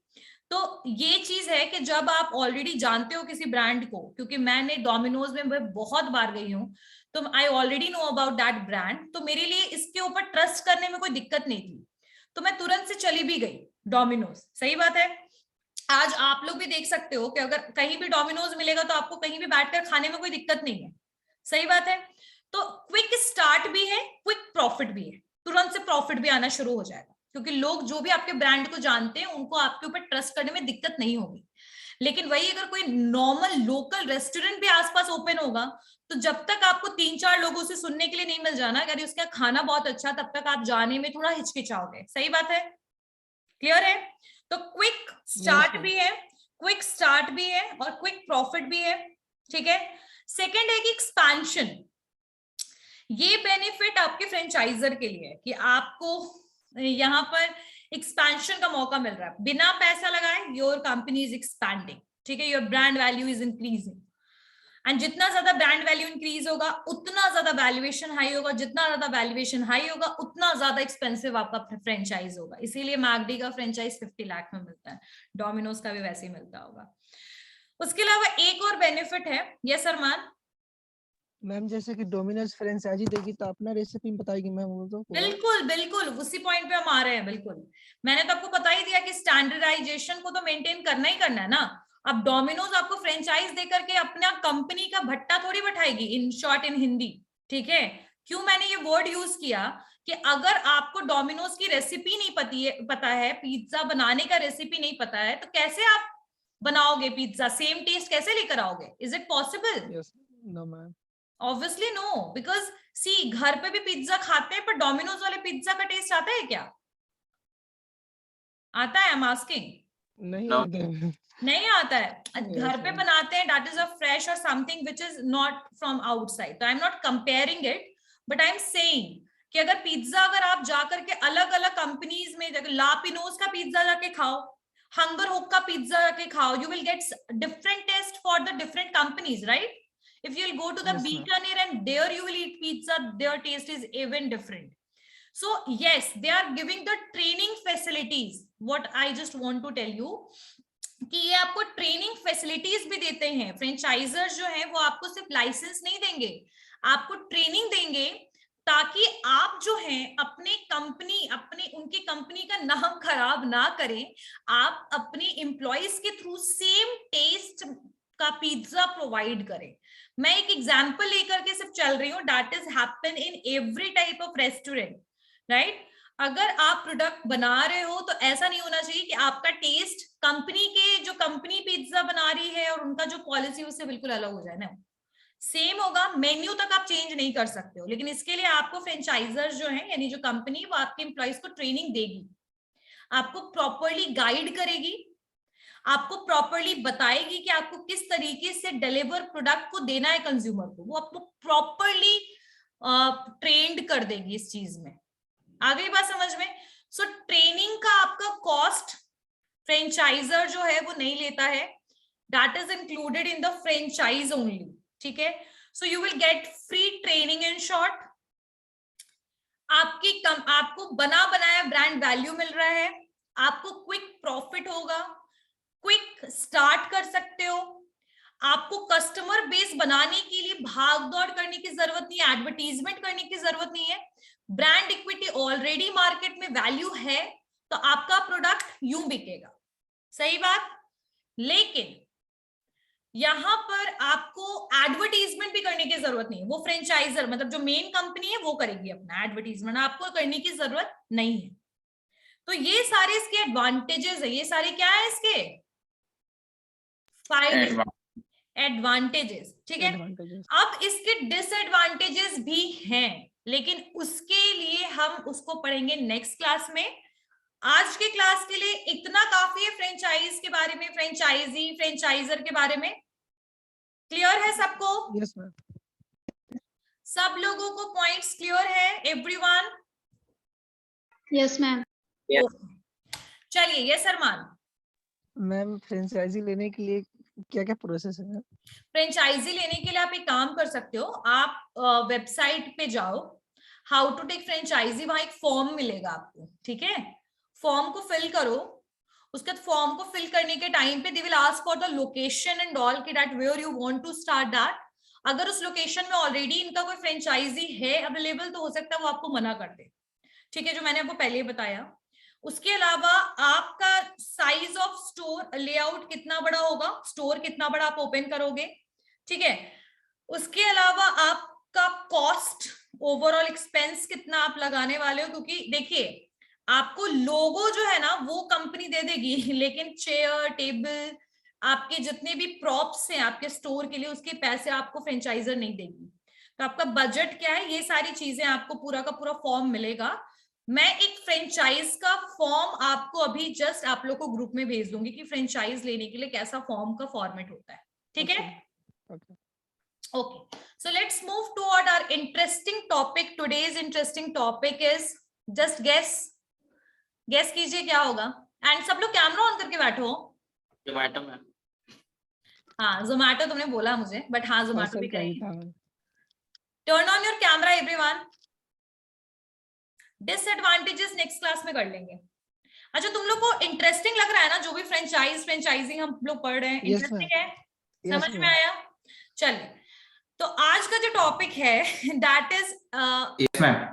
तो ये चीज है कि जब आप ऑलरेडी जानते हो किसी ब्रांड को, क्योंकि मैंने डोमिनोज में बहुत बार गई हूँ, तो I already know about that brand, तो मेरे लिए इसके ऊपर ट्रस्ट करने में कोई दिक्कत नहीं थी, तो मैं तुरंत से चली भी गई डोमिनोज। सही बात है। आज आप लोग भी देख सकते हो कि अगर कहीं भी डोमिनोज मिलेगा तो आपको कहीं भी बैठकर खाने में कोई दिक्कत नहीं है। सही बात है। तो क्विक स्टार्ट भी है, क्विक प्रॉफिट भी है, तुरंत से प्रॉफिट भी आना शुरू हो जाएगा, क्योंकि लोग जो भी आपके ब्रांड को जानते हैं उनको आपके ऊपर ट्रस्ट करने में दिक्कत नहीं होगी। लेकिन वही अगर कोई नॉर्मल लोकल रेस्टोरेंट भी आसपास ओपन होगा, तो जब तक आपको 3-4 लोगों से सुनने के लिए नहीं मिल जाना अगर उसका खाना बहुत अच्छा, तब तक आप जाने में थोड़ा हिचकिचाओगे। सही बात है। क्लियर है? तो क्विक स्टार्ट ma'am. भी है, क्विक स्टार्ट भी है और क्विक प्रॉफिट भी है, ठीक है। सेकंड है कि एक्सपेंशन। ये बेनिफिट आपके फ्रेंचाइजर के लिए है कि आपको यहाँ पर एक्सपेंशन का मौका मिल रहा है बिना पैसा लगाए। योर कंपनी इज एक्सपैंडिंग, ठीक है, your brand value is increasing, and जितना ज्यादा ब्रांड वैल्यू इंक्रीज होगा उतना ज्यादा वैल्यूएशन हाई होगा, जितना ज्यादा वैल्यूएशन हाई होगा उतना ज्यादा एक्सपेंसिव आपका फ्रेंचाइज होगा। इसीलिए मैकडी का फ्रेंचाइज 50 लाख में मिलता है, डोमिनोज का भी वैसे ही मिलता होगा। उसके अलावा एक और बेनिफिट है, यस अरमान। मैम जैसे कि डोमिनोज फ्रेंचाइजी देगी तो अपना रेसिपी बताएगी मैम, वो तो पूरा। बिल्कुल बिल्कुल उसी पॉइंट पे हम आ रहे हैं। बिल्कुल, मैंने तो आपको बता ही दिया कि स्टैंडर्डाइजेशन को तो मेंटेन करना ही करना है ना। अब डोमिनोज आपको फ्रेंचाइज देकर के अपना कंपनी का भट्टा थोड़ी बैठाएगी, इन शॉर्ट इन हिंदी, ठीक है। क्यों मैंने ये वर्ड यूज किया कि अगर आपको डोमिनोज की रेसिपी नहीं पता है, पिज्जा बनाने का रेसिपी नहीं पता है, तो कैसे आप बनाओगे पिज्जा? सेम टेस्ट कैसे लेकर आओगे? Is it possible? Yes, no ma'am. Obviously no, because see घर पे भी पिज्जा खाते हैं, पर डोमिनोज वाले पिज्जा का टेस्ट आता है क्या? आता है? I am asking. नहीं No. आते हैं। नहीं आता है। Yes, घर पे ma'am. बनाते हैं, दैट इज अ फ्रेश और something which is not from outside. तो I am not comparing it, but I am saying कि अगर पिज्जा अगर आप जाकर के अलग अलग कंपनीज में जाकर लापिनोज का पिज्जा जाके खाओ, हंगर हुक का पिज्जा जाके खाओ, you will get different taste for the different companies, right? If you'll go to the Yes, ma'am. Bikaner and there you will eat pizza, their taste is even different. So yes, they are giving the training facilities. What I just want to tell you कि ये आपको training facilities भी देते हैं। Franchisors जो हैं वो आपको सिर्फ लाइसेंस नहीं देंगे, आपको ट्रेनिंग देंगे, ताकि आप जो हैं अपने कंपनी, अपने उनकी कंपनी का नाम खराब ना करें। आप अपने एम्प्लॉइज के थ्रू सेम टेस्ट का पिज्जा प्रोवाइड करें। मैं एक एग्जांपल लेकर के सिर्फ चल रही हूँ, that is happen in every type of restaurant, right. अगर आप प्रोडक्ट बना रहे हो तो ऐसा नहीं होना चाहिए कि आपका टेस्ट कंपनी के जो कंपनी पिज्जा बना रही है और उनका जो पॉलिसी उससे बिल्कुल अलग हो जाए ना। सेम होगा, मेन्यू तक आप चेंज नहीं कर सकते हो, लेकिन इसके लिए आपको फ्रेंचाइजर जो है यानी जो कंपनी, वो आपके एम्प्लॉइज को ट्रेनिंग देगी, आपको प्रॉपरली गाइड करेगी, आपको प्रॉपरली बताएगी कि आपको किस तरीके से डिलीवर प्रोडक्ट को देना है कंज्यूमर को। वो आपको प्रॉपरली ट्रेंड कर देगी इस चीज में। आ गई बात समझ में? सो ट्रेनिंग का आपका कॉस्ट फ्रेंचाइजर जो है वो नहीं लेता है, that is included in the franchise only, ठीक है। So you will get free training in short. आपको बना बनाया ब्रांड वैल्यू मिल रहा है, आपको क्विक प्रॉफिट होगा, क्विक स्टार्ट कर सकते हो, आपको कस्टमर बेस बनाने के लिए भाग दौड़ करने की जरूरत नहीं है, एडवर्टीजमेंट करने की जरूरत नहीं है। ब्रांड इक्विटी ऑलरेडी मार्केट में वैल्यू है, तो आपका प्रोडक्ट यूं बिकेगा, सही बात। लेकिन यहां पर आपको एडवर्टीजमेंट भी करने की जरूरत नहीं है, वो फ्रेंचाइजर मतलब जो मेन कंपनी है वो करेगी अपना एडवर्टीजमेंट, आपको करने की जरूरत नहीं है। तो ये सारे इसके एडवांटेजेस है, ये सारे क्या है इसके फायदे, एडवांटेजेस, ठीक है। अब इसके डिसएडवांटेजेस भी हैं, लेकिन उसके लिए हम उसको पढ़ेंगे नेक्स्ट क्लास में। आज के क्लास के लिए इतना काफी है फ्रेंचाइज के बारे में, फ्रेंचाइजी फ्रेंचाइजर के बारे में। क्लियर है सबको? Yes ma'am. सब लोगों को पॉइंट्स क्लियर है? एवरीवन? Yes ma'am. चलिए, यस अरमान। मैम फ्रेंचाइजी लेने के लिए क्या क्या प्रोसेस है? फ्रेंचाइजी लेने के लिए आप एक काम कर सकते हो, आप वेबसाइट पे जाओ, हाउ टू टेक फ्रेंचाइजी, वहां एक फॉर्म मिलेगा आपको, ठीक है। फॉर्म को फिल करो, उसके बाद फॉर्म को फिल करने के टाइम पे they will ask for the location and all कि that where you want to start that. अगर उस लोकेशन में ऑलरेडी इनका कोई फ्रेंचाइजी है अवेलेबल तो हो सकता है वो आपको मना कर दे, ठीक है, जो मैंने आपको पहले ही बताया। उसके अलावा आपका साइज ऑफ स्टोर लेआउट कितना बड़ा होगा, स्टोर कितना बड़ा आप ओपन करोगे, ठीक है। उसके अलावा आपका कॉस्ट, ओवरऑल एक्सपेंस कितना आप लगाने वाले हो, क्योंकि देखिए आपको लोगो जो है ना वो कंपनी दे देगी, लेकिन चेयर टेबल आपके जितने भी प्रॉप्स हैं आपके स्टोर के लिए उसके पैसे आपको फ्रेंचाइजर नहीं देगी। तो आपका बजट क्या है, ये सारी चीजें आपको पूरा का पूरा फॉर्म मिलेगा, मैं एक फ्रेंचाइज का फॉर्म आपको अभी जस्ट आप लोग को ग्रुप में भेज दूंगी कि फ्रेंचाइज लेने के लिए कैसा फॉर्म का फॉर्मेट होता है, ठीक है? Okay, so let's move toward our interesting topic. Today's interesting topic is just guess कीजिए क्या होगा। एंड सब लोग कैमरा ऑन करके बैठो। जोमेटो में। हाँ जोमेटो तुमने बोला मुझे, बट हाँ जोमेटो भी करेंगे। था turn on your camera everyone. Disadvantages next class में कर लेंगे। अच्छा तुम लोग को इंटरेस्टिंग लग रहा है ना जो भी फ्रेंचाइजिंग हम लोग पढ़ रहे हैं? Yes, interesting ma'am. है? Yes, समझ में ma'am. आया? चलिए, तो आज का जो टॉपिक है that is Yes, ma'am.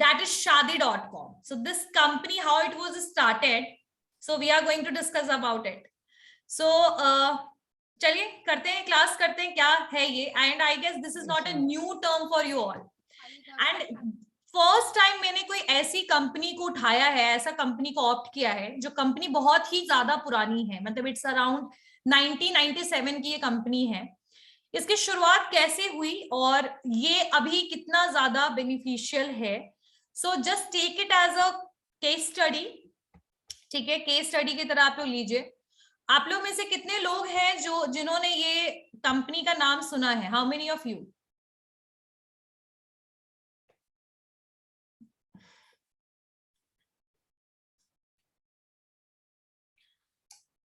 that is Shaadi.com. So this company, how it was started, so we are going to discuss about it. So चलिए करते हैं, क्लास करते हैं क्या है ये। And I guess this is not a new term for you all. And first time मैंने कोई ऐसी कंपनी को उठाया है, ऐसा कंपनी को ऑप्ट किया है जो कंपनी बहुत ही ज्यादा पुरानी है, मतलब इट्स अराउंड 1997 की ये कंपनी है। इसकी शुरुआत कैसे हुई और ये अभी कितना ज्यादा बेनिफिशियल है, so just take it as a case study, ठीक है? केस स्टडी की तरह आप लोग लीजिए। आप लोग में से कितने लोग हैं जो जिन्होंने ये कंपनी का नाम सुना है? How many of you?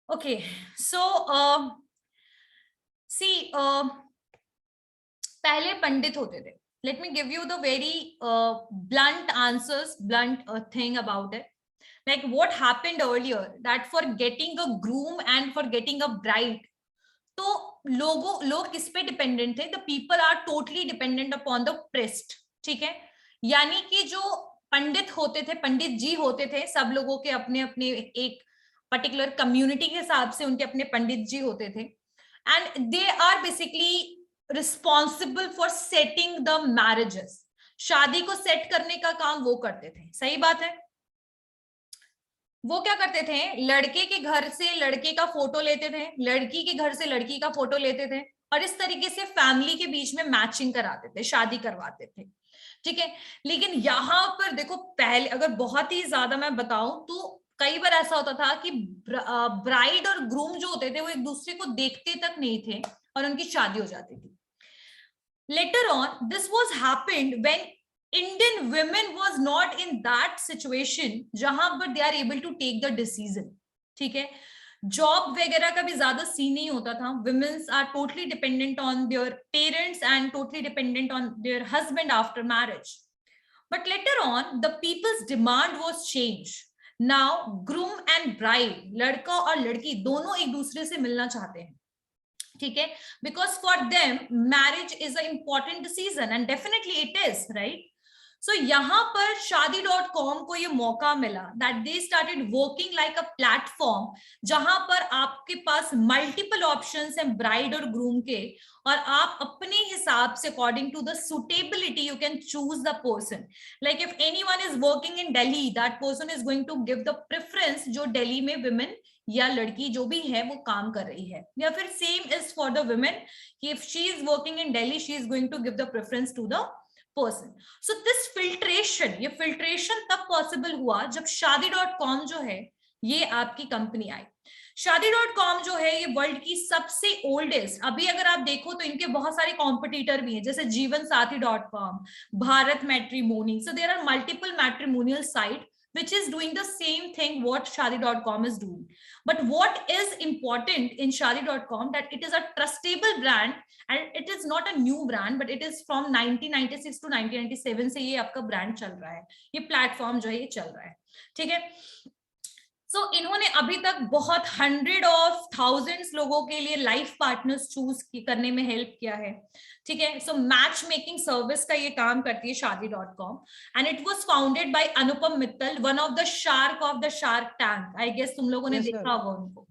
Okay, so see पहले पंडित होते थे। Let me give you the very blunt answers, blunt thing about it. Like what happened earlier, that for getting a groom and for getting a bride, तो लोग किस पे dependent थे? The people are totally dependent upon the priest, ठीक है? यानी कि जो पंडित होते थे, पंडित जी होते थे, सब लोगों के अपने अपने एक पर्टिकुलर कम्युनिटी के हिसाब से उनके अपने पंडित जी होते थे। And they are basically responsible for setting the marriages. शादी को सेट करने का काम वो करते थे, सही बात है? वो क्या करते थे? लड़के के घर से लड़के का फोटो लेते थे, लड़की के घर से लड़की का फोटो लेते थे, और इस तरीके से फैमिली के बीच में मैचिंग कराते थे, शादी करवाते थे, ठीक है? लेकिन यहाँ पर देखो, पहले अगर बहुत ही ज्यादा मैं बताऊं तो कई बार ऐसा होता था कि ब्राइड और ग्रूम जो होते थे वो एक दूसरे को देखते तक नहीं थे और उनकी शादी हो जाती थी। Later on, this was happened when Indian women was not in that situation जहां पर they are able to take the decision, ठीक है? जॉब वगैरह का भी ज्यादा सीन नहीं होता था। Women are totally dependent on their parents and totally dependent on their husband after marriage. But later on, the people's demand was changed. Now, groom and bride, लड़का और लड़की दोनों एक दूसरे से मिलना चाहते हैं, ठीक है? Because for them marriage is a important decision and definitely it is, right? So यहाँ पर Shaadi.com को ये मौका मिला that they started working like a platform जहां पर आपके पास मल्टीपल ऑप्शंस हैं ब्राइड और ग्रूम के, और आप अपने हिसाब से according to the suitability you can choose the person. Like if anyone is working in Delhi, that person is going to give the preference जो दिल्ली में विमेन या लड़की जो भी है वो काम कर रही है, या फिर same is for the women कि if she is working in Delhi she is going to give the preference to the person. So this filtration, ये फिल्ट्रेशन तब पॉसिबल हुआ जब Shaadi.com जो है ये आपकी कंपनी आई। Shaadi.com जो है ये वर्ल्ड की सबसे ओल्डेस्ट, अभी अगर आप देखो तो इनके बहुत सारे कॉम्पिटिटर भी हैं, जैसे जीवनसाथी.com, Bharat matrimony. So there are multiple matrimonial site which is doing the same thing what Shaadi.com is doing. But what is important in Shaadi.com that it is a trustable brand and it is not a new brand but it is from 1996 to 1997 से ये आपका brand चल रहा है, ये platform जो है ये चल रहा है, ठीक है? सो इन्होंने अभी तक बहुत 100 of thousands लोगों के लिए लाइफ पार्टनर्स चूज करने में हेल्प किया है, ठीक है? सो मैच मेकिंग सर्विस का ये काम करती है Shaadi.com and it was founded by Anupam Mittal, one of the Shark Tank. I guess तुम लोगों ने देखा होगा उनको।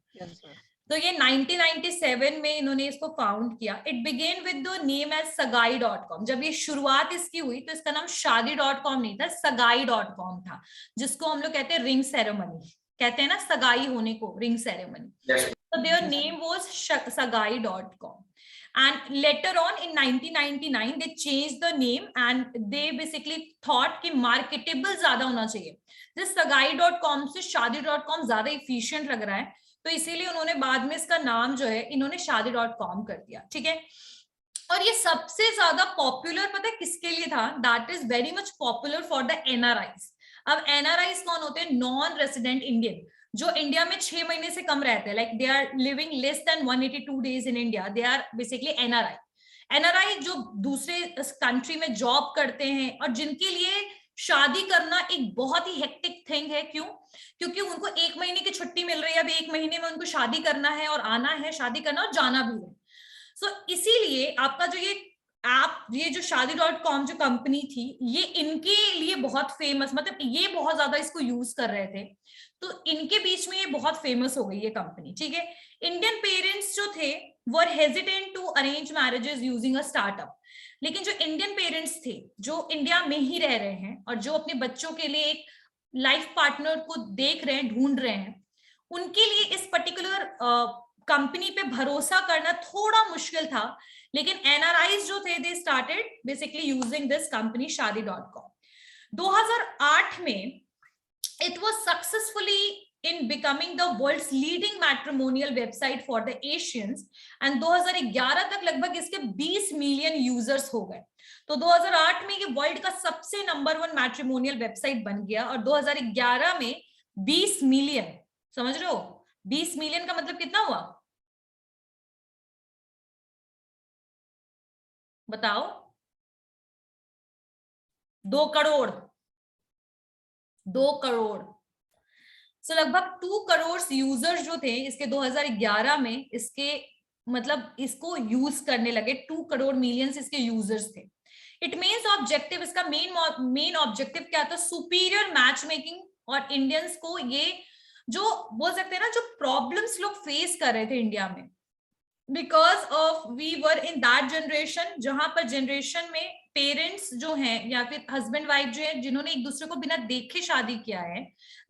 तो ये 1997 में इन्होंने इसको फाउंड किया। It began with the name as Sagai.com। जब ये शुरुआत इसकी हुई तो इसका नाम Shaadi.com नहीं था, Sagai.com था, जिसको हम लोग कहते हैं रिंग सेरेमनी, कहते हैं ना सगाई होने को, ring ceremony. So their name was Sagai.com and later on in 1999 they changed the name and they basically thought कि marketable ज्यादा होना चाहिए. This sagai.com से shaadi.com ज्यादा efficient लग रहा है, तो इसीलिए उन्होंने बाद में इसका नाम जो है इन्होंने shaadi.com कर दिया. ठीक है, और ये सबसे ज्यादा पॉपुलर पता है किसके लिए था? That is very much popular for the NRIs. अब एनआरआईज कौन होते हैं? नॉन रेसिडेंट इंडियन, जो इंडिया में 6 महीने से कम रहते हैं, like they are living less than 182 days in India, they are basically NRI. NRI जो दूसरे कंट्री में जॉब करते हैं और जिनके लिए शादी करना एक बहुत ही हेक्टिक थिंग है. क्यों? क्योंकि उनको 1 महीने की छुट्टी मिल रही है, अब 1 महीने में उनको शादी करना है और आना है, शादी करना और जाना भी है. सो इसीलिए आपका जो ये ऐप, ये जो shaadi.com जो कंपनी थी, ये इनके लिए बहुत फेमस, मतलब ये बहुत ज्यादा इसको यूज कर रहे थे, तो इनके बीच में ये बहुत फेमस हो गई ये कंपनी. ठीक है, इंडियन पेरेंट्स जो थे were hesitant to arrange marriages using a startup. लेकिन जो इंडियन पेरेंट्स थे जो इंडिया में ही रह रहे हैं और जो अपने बच्चों के लिए एक लाइफ पार्टनर को देख रहे हैं, ढूंढ रहे हैं, उनके लिए इस पर्टिकुलर कंपनी पे भरोसा करना थोड़ा मुश्किल था. लेकिन एनआरआईज जो थे they started basically using this company shaadi.com. 2008 में it was successfully in becoming the world's leading matrimonial website for the Asians, and 2011 तक लगभग इसके 20 मिलियन यूजर्स हो गए. तो 2008 में ये वर्ल्ड का सबसे नंबर 1 मैट्रिमोनियल वेबसाइट बन गया और 2011 में 20 मिलियन, समझ रहे हो? 20 मिलियन का मतलब कितना हुआ बताओ? 2 करोड़. 2 करोड़. सो लगभग 2 करोड़ यूजर्स जो थे इसके 2011 में, इसके मतलब इसको यूज करने लगे. 2 करोड़ मिलियंस इसके यूजर्स थे. इट मीन्स ऑब्जेक्टिव, इसका मेन ऑब्जेक्टिव क्या था? Superior match making. और इंडियंस को ये जो बोल सकते हैं ना, जो प्रॉब्लम्स लोग फेस कर रहे थे इंडिया में, because of we were in that generation जहां पर जनरेशन में पेरेंट्स जो हैं या फिर हस्बैंड वाइफ जो है जिन्होंने एक दूसरे को बिना देखे शादी किया है,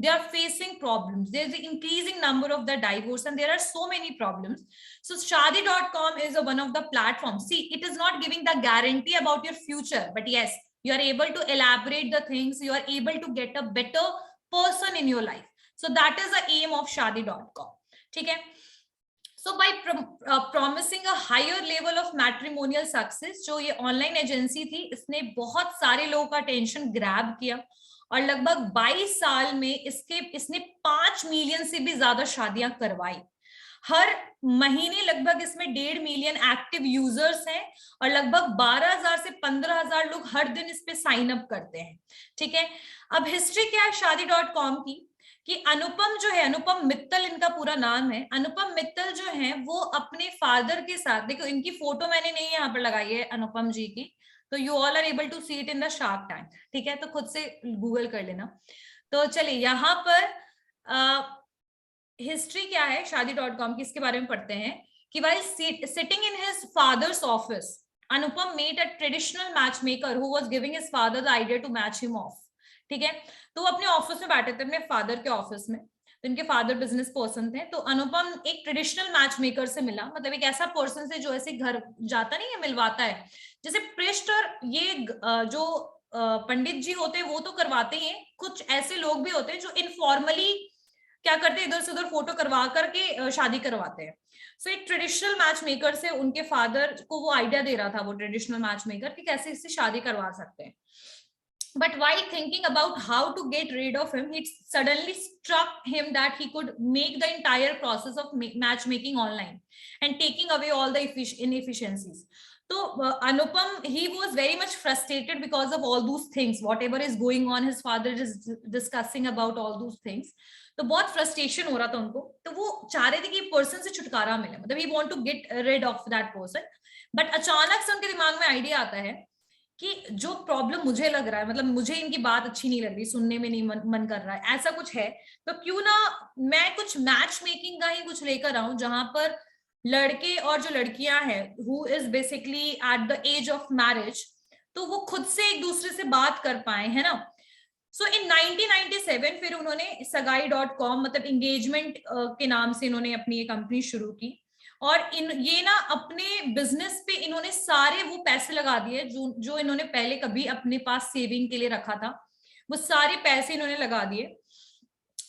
they are facing problems. There is an increasing number of the divorce and there are so many problems. So shaadi.com is one of the platforms. See, it is not giving the guarantee about your future, but yes, you are able to elaborate the things, you are able to get a better person in your life. So that is the aim of shaadi.com. ठीक है? So by promising a higher level of matrimonial success, जो ये online agency थी, इसने बहुत सारे लोगों का अटेंशन ग्रैब किया और लगभग 22 साल में इसने 5 मिलियन से भी ज्यादा शादियां करवाई. हर महीने लगभग इसमें 1.5 मिलियन एक्टिव यूजर्स हैं और लगभग 12,000 से 15,000 लोग हर दिन इस पे साइन अप करते हैं. ठीक है, अब हिस्ट्री क्या है shaadi.com की, कि अनुपम जो है, अनुपम मित्तल इनका पूरा नाम है, अनुपम मित्तल जो है वो अपने फादर के साथ, देखो इनकी फोटो मैंने नहीं यहाँ पर लगाई है अनुपम जी की, तो you all are able to see it in the Shark Tank. ठीक है, तो खुद से गूगल कर लेना. तो चलिए यहाँ पर हिस्ट्री क्या है shaadi.com की, इसके बारे में पढ़ते हैं कि while sitting in his father's office, Anupam met a traditional matchmaker who was giving his father the idea to match him off. ठीक है, तो वो अपने ऑफिस में बैठे थे, अपने फादर के ऑफिस में, तो इनके फादर बिजनेस पर्सन थे. तो अनुपम एक ट्रेडिशनल मैच मेकर से मिला, मतलब एक ऐसा पर्सन से जो ऐसे घर जाता नहीं है, मिलवाता है. जैसे पृष्ठ और ये जो पंडित जी होते हैं वो तो करवाते ही हैं, कुछ ऐसे लोग भी होते हैं जो इनफॉर्मली क्या करते हैं, इधर से उधर फोटो करवा करके शादी करवाते हैं. सो एक ट्रेडिशनल मैच मेकर से उनके फादर को वो आइडिया दे रहा था, वो ट्रेडिशनल मैच मेकर, कि कैसे इससे शादी करवा सकते हैं. But while thinking about how to get rid of him, it suddenly struck him that he could make the entire process of matchmaking online and taking away all the inefficiencies. So Anupam, he was very much frustrated because of all those things, whatever is going on, his father is discussing about all those things. तो बहुत frustration हो रहा था उनको, तो वो चाह रहे थे कि पर्सन से छुटकारा मिले, मतलब he want to get rid of that person. But अचानक से उनके दिमाग में आइडिया आता है कि जो प्रॉब्लम मुझे लग रहा है, मतलब मुझे इनकी बात अच्छी नहीं लग रही, सुनने में नहीं मन कर रहा है, ऐसा कुछ है, तो क्यों ना मैं कुछ मैच मेकिंग का ही कुछ लेकर आऊं, जहां पर लड़के और जो लड़कियां हैं who is basically at the age of marriage, तो वो खुद से एक दूसरे से बात कर पाए, है ना. सो इन 1997 फिर उन्होंने sagai.com, मतलब एंगेजमेंट के नाम से इन्होंने अपनी ये कंपनी शुरू की और ये ना अपने बिजनेस पे इन्होंने सारे वो पैसे लगा दिए जो इन्होंने पहले कभी अपने पास सेविंग के लिए रखा था, वो सारे पैसे इन्होंने लगा दिए।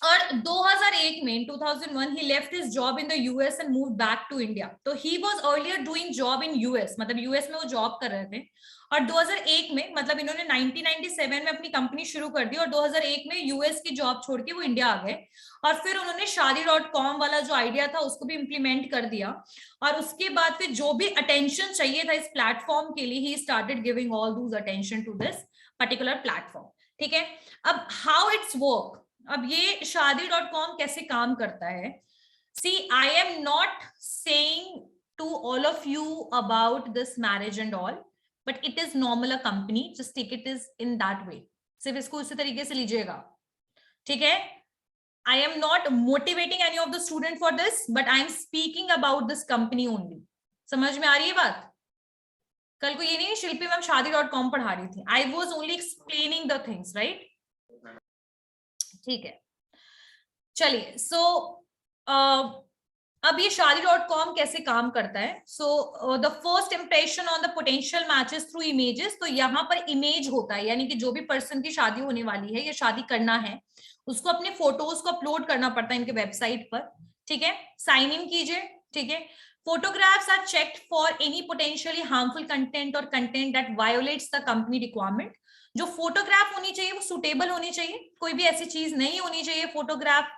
और 2001 में, in 2001 he left his job in the US and moved back to India. तो he was earlier doing job in US, मतलब US में वो जॉब कर रहे थे, और 2001 में मतलब इन्होंने 1997 में अपनी कंपनी शुरू कर दी और 2001 में यूएस की जॉब छोड़ के वो इंडिया आ गए। और फिर उन्होंने Shaadi.com वाला जो आइडिया था उसको भी इम्प्लीमेंट कर दिया, और उसके बाद फिर जो भी अटेंशन चाहिए था इस प्लेटफॉर्म के लिए, he started giving all those attention to this particular platform. ठीक है, अब हाउ इट्स वर्क, अब ये Shaadi.com कैसे काम करता है। See, I am not saying to all of you about this marriage and all, but it is normal a company, just take it is in that way, सिर्फ इसको उसी तरीके से लीजिएगा, ठीक है। I am not motivating any of the student for this, but I am speaking about this company only. समझ में आ रही है बात? कल को ये नहीं शिल्पी मैम Shaadi.com पढ़ा रही थी, I was only explaining the things, right? ठीक है, चलिए। सो अब ये Shaadi.com कैसे काम करता है। So the first impression on the potential matches through images, तो यहाँ पर इमेज होता है, यानी कि जो भी पर्सन की शादी होने वाली है या शादी करना है उसको अपने फोटोज को अपलोड करना पड़ता है इनके वेबसाइट पर, ठीक है। साइन इन कीजिए, ठीक है। Photographs are checked for any potentially harmful content or content that violates the company requirement. जो फोटोग्राफ होनी चाहिए वो सुटेबल होनी चाहिए, कोई भी ऐसी चीज नहीं होनी चाहिए फोटोग्राफ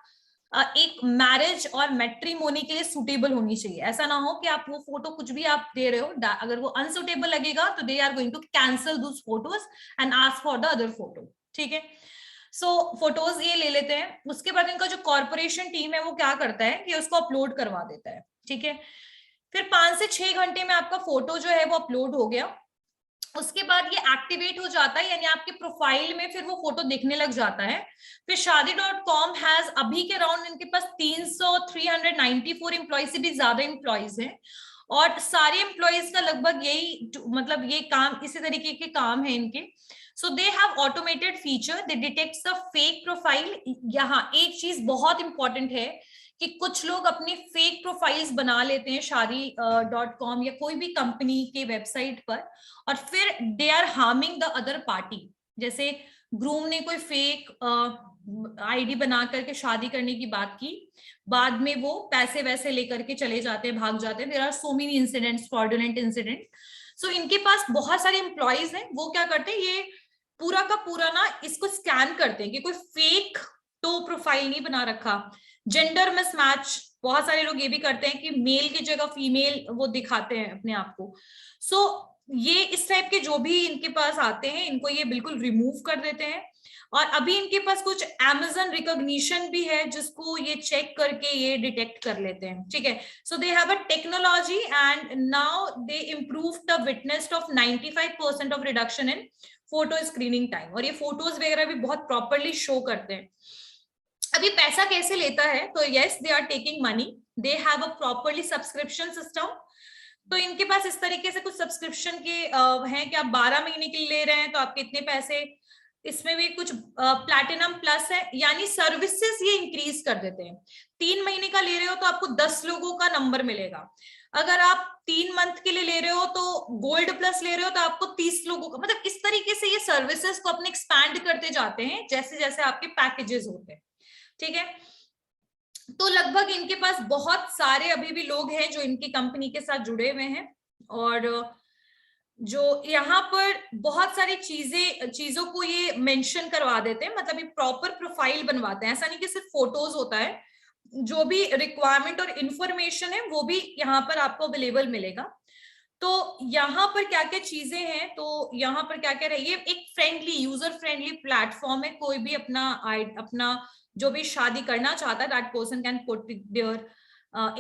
एक मैरिज और मैट्रिमोनी के लिए सुटेबल होनी चाहिए। ऐसा ना हो कि आप वो फोटो कुछ भी आप दे रहे हो, अगर वो अनसुटेबल लगेगा तो they are going to cancel those photos and ask for the other photo, ठीक है। सो फोटोज ये ले लेते हैं, उसके बाद इनका जो कॉर्पोरेशन टीम है वो क्या करता है कि उसको अपलोड करवा देता है, ठीक है। फिर 5 से 6 घंटे में आपका फोटो जो है वो अपलोड हो गया, उसके बाद ये एक्टिवेट हो जाता है, यानी आपके प्रोफाइल में फिर वो फोटो दिखने लग जाता है। फिर Shaadi.com हैज अभी के राउंड इनके पास 394 एम्प्लॉइज से भी ज्यादा एम्प्लॉइज हैं, और सारे एम्प्लॉइज का लगभग यही मतलब ये काम इसी तरीके के काम है इनके। So they have automated feature, they detects the fake profile. यहाँ एक चीज बहुत इंपॉर्टेंट है कि कुछ लोग अपनी फेक प्रोफाइल्स बना लेते हैं Shaadi.com या कोई भी कंपनी के वेबसाइट पर, और फिर they are harming the other party. जैसे ग्रूम ने कोई फेक आईडी बना करके शादी करने की बात की, बाद में वो पैसे वैसे लेकर के चले जाते हैं, भाग जाते हैं। There are so many incidents, fraudulent incident. So इनके पास बहुत सारे एम्प्लॉइज हैं, वो क्या करते हैं, ये पूरा का पूरा ना इसको स्कैन करते हैं कि कोई फेक तो प्रोफाइल नहीं बना रखा। जेंडर मिसमैच, बहुत सारे लोग ये भी करते हैं कि मेल की जगह फीमेल वो दिखाते हैं अपने आप को। सो ये इस टाइप के जो भी इनके पास आते हैं इनको ये बिल्कुल रिमूव कर देते हैं। और अभी इनके पास कुछ Amazon रिकॉग्निशन भी है जिसको ये चेक करके ये डिटेक्ट कर लेते हैं, ठीक है। So they have a technology and now they improve the witnessed of 95% of reduction in photo screening time, और ये फोटोज वगैरह भी बहुत प्रॉपरली शो करते हैं। अभी पैसा कैसे लेता है, तो yes they are taking money, they have a properly subscription system. तो इनके पास इस तरीके से कुछ सब्सक्रिप्शन के हैं कि आप 12 महीने के लिए ले रहे हैं तो आपके इतने पैसे, इसमें भी कुछ प्लैटिनम प्लस है, यानी सर्विसेज ये इंक्रीज कर देते हैं। 3 महीने का ले रहे हो तो आपको 10 लोगों का नंबर मिलेगा, अगर आप 3 मंथ के लिए ले रहे हो तो गोल्ड प्लस ले रहे हो तो आपको 30 लोगों का, मतलब इस तरीके से ये सर्विसेज को अपने एक्सपैंड करते जाते हैं जैसे जैसे आपके पैकेजेस होते हैं, ठीक है। तो लगभग इनके पास बहुत सारे अभी भी लोग हैं जो इनकी कंपनी के साथ जुड़े हुए हैं, और जो यहाँ पर बहुत सारी चीजों को ये मेंशन करवा देते हैं, मतलब ये प्रॉपर प्रोफाइल बनवाते हैं। ऐसा नहीं कि सिर्फ फोटोज होता है, जो भी रिक्वायरमेंट और इंफॉर्मेशन है वो भी यहाँ पर आपको अवेलेबल मिलेगा। तो यहाँ पर क्या क्या चीजें हैं, तो यहाँ पर क्या क्या है, ये एक फ्रेंडली, यूजर फ्रेंडली प्लेटफॉर्म है। कोई भी अपना जो भी शादी करना चाहता है, that person can put their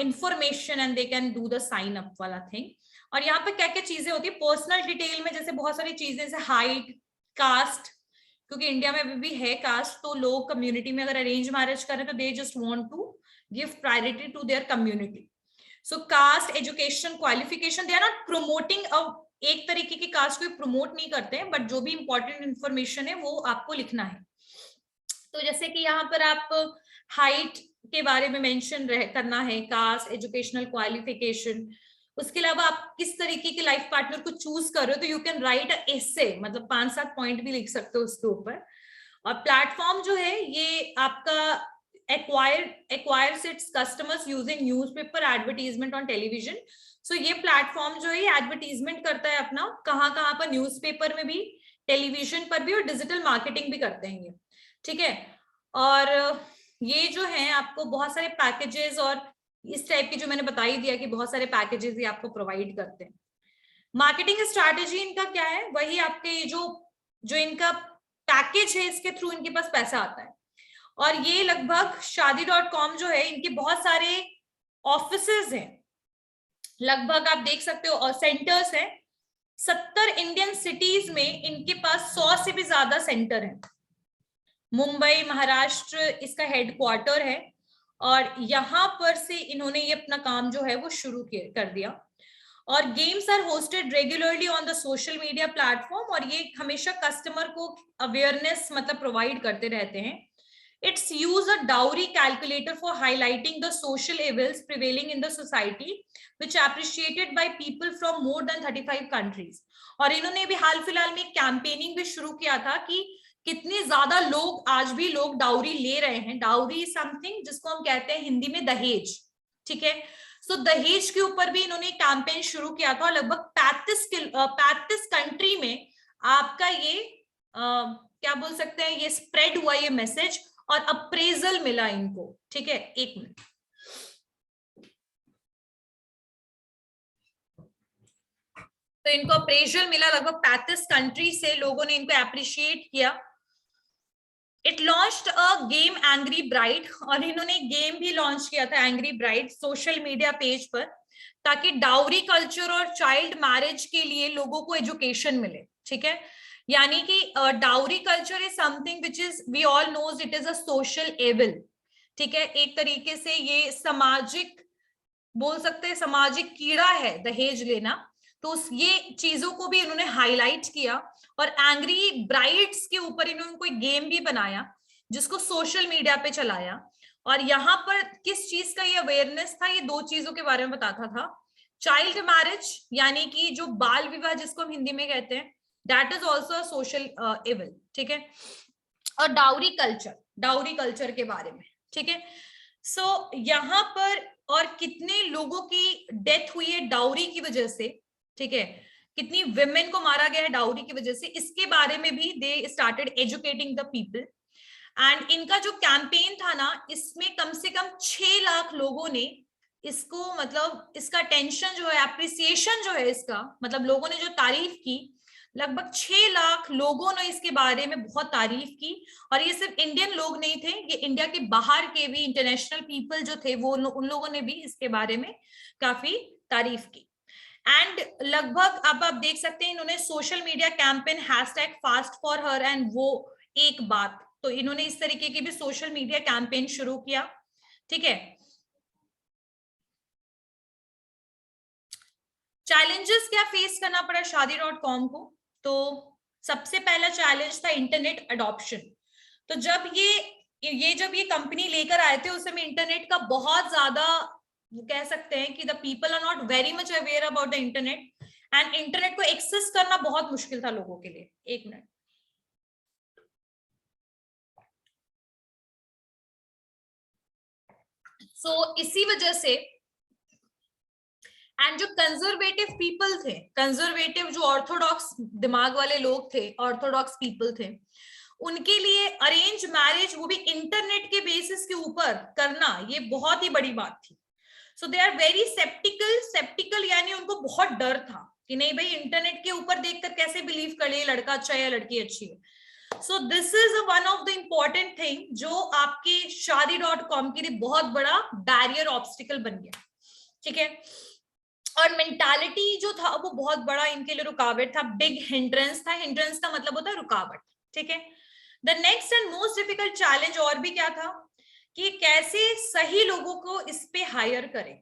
information and they can do the sign up वाला थिंग। और यहाँ पे क्या क्या चीजें होती है पर्सनल डिटेल में, जैसे बहुत सारी चीजें जैसे हाइट, कास्ट, क्योंकि इंडिया में अभी भी है कास्ट, तो लोग कम्युनिटी में अगर अरेंज मैरिज करें तो they just want to give priority to their community. So caste, education, qualification, they are not promoting एक तरीके की कास्ट को प्रमोट नहीं करते हैं, बट जो भी इंपॉर्टेंट इंफॉर्मेशन है वो आपको लिखना है। तो जैसे कि यहाँ पर आप हाइट के बारे में मेंशन करना है, कास्ट, एजुकेशनल क्वालिफिकेशन। उसके अलावा आप किस तरीके के लाइफ पार्टनर को चूज कर रहे हो, तो यू कैन राइट अ एसे, मतलब 5-7 पॉइंट भी लिख सकते हो उसके ऊपर। और प्लेटफॉर्म जो है ये आपका acquires its customers using newspaper advertisement on television। सो ये प्लेटफॉर्म जो है एडवर्टीजमेंट करता है अपना, कहाँ पर, न्यूज़पेपर में भी, टेलीविजन पर भी, और डिजिटल मार्केटिंग भी करते हैं ये, ठीक है। और ये जो है आपको बहुत सारे पैकेजेस और इस टाइप की जो मैंने बता ही दिया कि बहुत सारे पैकेजेस ये आपको प्रोवाइड करते हैं। मार्केटिंग स्ट्रैटेजी इनका क्या है, वही आपके ये जो इनका पैकेज है इसके थ्रू इनके पास पैसा आता है। और ये लगभग Shaadi.com जो है, इनके बहुत सारे ऑफिसेज हैं, लगभग आप देख सकते हो, और सेंटर्स हैं। 70 इंडियन सिटीज में इनके पास 100 से भी ज्यादा सेंटर हैं। मुंबई, महाराष्ट्र इसका हेडक्वार्टर है, और यहाँ पर से इन्होंने ये अपना काम जो है वो शुरू कर दिया। और games are hosted regularly on the social media platform, और ये हमेशा कस्टमर को अवेयरनेस मतलब प्रोवाइड करते रहते हैं। It's use a dowry calculator for highlighting the social evils prevailing in the society, which appreciated by people from more than 35 countries। और इन्होंने भी हाल फिलहाल में कैंपेनिंग भी शुरू किया था कि कितने ज्यादा लोग आज भी लोग डाउरी ले रहे हैं। डाउरी समथिंग जिसको हम कहते हैं हिंदी में दहेज, ठीक है। सो दहेज के ऊपर भी इन्होंने कैंपेन शुरू किया था। लगभग 35 कंट्री में आपका ये क्या बोल सकते हैं, ये स्प्रेड हुआ ये मैसेज, और अप्रेजल मिला इनको, ठीक है। एक मिनट, तो इनको अप्रेजल मिला, लगभग 35 कंट्री से लोगों ने इनको अप्रिशिएट किया। It launched a game angry bride, और इन्होंने गेम भी लॉन्च किया था angry bride social media page पर, ताकि डाउरी कल्चर और चाइल्ड मैरिज के लिए लोगों को एजुकेशन मिले, ठीक है। यानी कि dowry culture is something which is, we all knows, it is a social evil, ठीक है। एक तरीके से ये सामाजिक, बोल सकते हैं सामाजिक कीड़ा है दहेज लेना। तो ये चीजों को भी इन्होंने हाईलाइट किया, और एंग्री ब्राइड्स के ऊपर इन्होंने कोई गेम भी बनाया जिसको सोशल मीडिया पे चलाया। और यहाँ पर किस चीज का ये अवेयरनेस था, ये 2 चीजों के बारे में बताता था। चाइल्ड मैरिज, यानी कि जो बाल विवाह जिसको हम हिंदी में कहते हैं, that is also a social evil, ठीक है। और डाउरी कल्चर के बारे में, ठीक है। सो यहाँ पर और कितने लोगों की डेथ हुई है डाउरी की वजह से, ठीक है, कितनी विमेन को मारा गया है डाउरी की वजह से, इसके बारे में भी they started educating the people. And इनका जो कैंपेन था ना, इसमें कम से कम 6 लाख लोगों ने इसको, मतलब इसका अटेंशन जो है, एप्रिसिएशन जो है इसका, मतलब लोगों ने जो तारीफ की, लगभग 6 लाख लोगों ने इसके बारे में बहुत तारीफ की। और ये सिर्फ इंडियन लोग नहीं थे, ये इंडिया के बाहर के भी इंटरनेशनल पीपल जो थे वो उन लोगों ने भी इसके बारे में काफी तारीफ की। एंड लगभग अब आप देख सकते हैं इन्होंने social media campaign #FastForHer and वो एक बात, तो इन्होंने इस तरीके की भी सोशल मीडिया कैंपेन शुरू किया, ठीक है। चैलेंजेस क्या फेस करना पड़ा Shaadi.com को, तो सबसे पहला चैलेंज था इंटरनेट अडॉप्शन। तो जब ये कंपनी लेकर आए थे उस समय इंटरनेट का बहुत ज्यादा, कह सकते हैं कि the people are not very much aware about the internet, and internet को एक्सेस करना बहुत मुश्किल था लोगों के लिए। एक मिनट, सो इसी वजह से, एंड जो कंजर्वेटिव पीपल थे, कंजर्वेटिव जो ऑर्थोडॉक्स दिमाग वाले लोग थे, ऑर्थोडॉक्स पीपल थे, उनके लिए अरेंज मैरिज, वो भी इंटरनेट के बेसिस के ऊपर करना, ये बहुत ही बड़ी बात थी। सो दे आर वेरी सेप्टिकल, यानी उनको बहुत डर था कि नहीं भाई इंटरनेट के ऊपर देखकर कैसे बिलीव कर ले लड़का अच्छा है या लड़की अच्छी है। So this is one of the important thing जो आपके Shaadi.com के लिए बहुत बड़ा बैरियर, ऑब्स्टिकल बन गया, ठीक है। और मेंटालिटी जो था वो बहुत बड़ा इनके लिए रुकावट था, बिग हिंड्रेंस था। हिंड्रेंस का मतलब होता है रुकावट, ठीक है। The next and most difficult challenge और भी क्या था कि कैसे सही लोगों को इस पे हायर करें,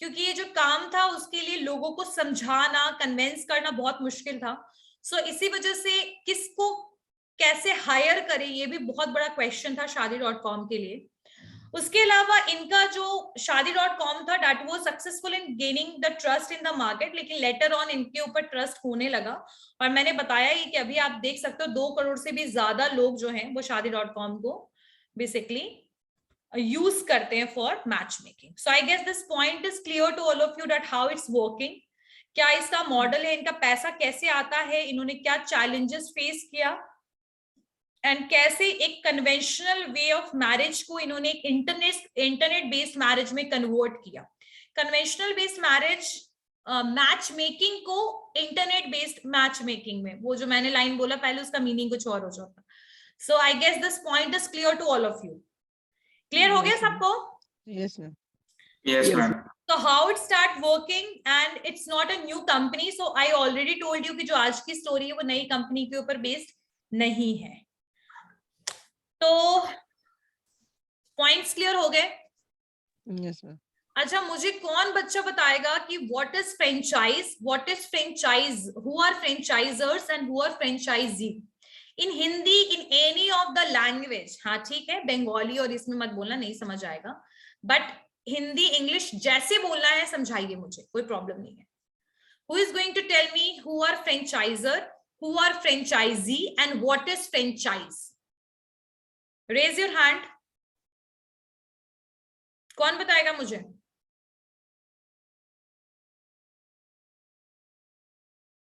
क्योंकि ये जो काम था उसके लिए लोगों को समझाना, कन्विंस करना बहुत मुश्किल था। सो इसी वजह से किसको कैसे हायर करें ये भी बहुत बड़ा क्वेश्चन था Shaadi.com के लिए। उसके अलावा इनका जो Shaadi.com था that was successful in gaining the trust in the market, लेकिन लेटर ऑन इनके ऊपर ट्रस्ट होने लगा और मैंने बताया ही कि अभी आप देख सकते हो 2 करोड़ से भी ज्यादा लोग जो हैं वो Shaadi.com को बेसिकली यूज करते हैं for match making. So I guess this point is clear to all of you that how it's working. क्या इसका मॉडल है, इनका पैसा कैसे आता है, इन्होंने क्या चैलेंजेस फेस किया एंड कैसे एक कन्वेंशनल वे ऑफ मैरिज को इन्होंने एक इंटरनेट बेस्ड मैरिज में कन्वर्ट किया. Conventional based marriage match making को इंटरनेट बेस्ड मैच मेकिंग में, वो जो मैंने लाइन बोला पहले उसका मीनिंग कुछ और हो जाता. So I guess this point is clear to all of you. Clear हो गया सबको? Yes ma'am. Yes, ma'am. So how it start working, and it's not a new company. So I already told you कि जो आज की story है वो नई कंपनी के ऊपर बेस्ड नहीं है. तो पॉइंट्स क्लियर हो गए? Yes ma'am. अच्छा, मुझे कौन बच्चा बताएगा कि what is franchise, what is franchise, who are franchisers and who are franchisee in Hindi, in any of the language. हाँ ठीक है, बंगाली और इसमें मत बोलना, नहीं समझ आएगा, बट हिंदी इंग्लिश जैसे बोलना है समझाइए मुझे, कोई प्रॉब्लम नहीं है. Who is going to tell me who are franchisor, who are franchisee and what is franchise? Raise your hand. कौन बताएगा मुझे?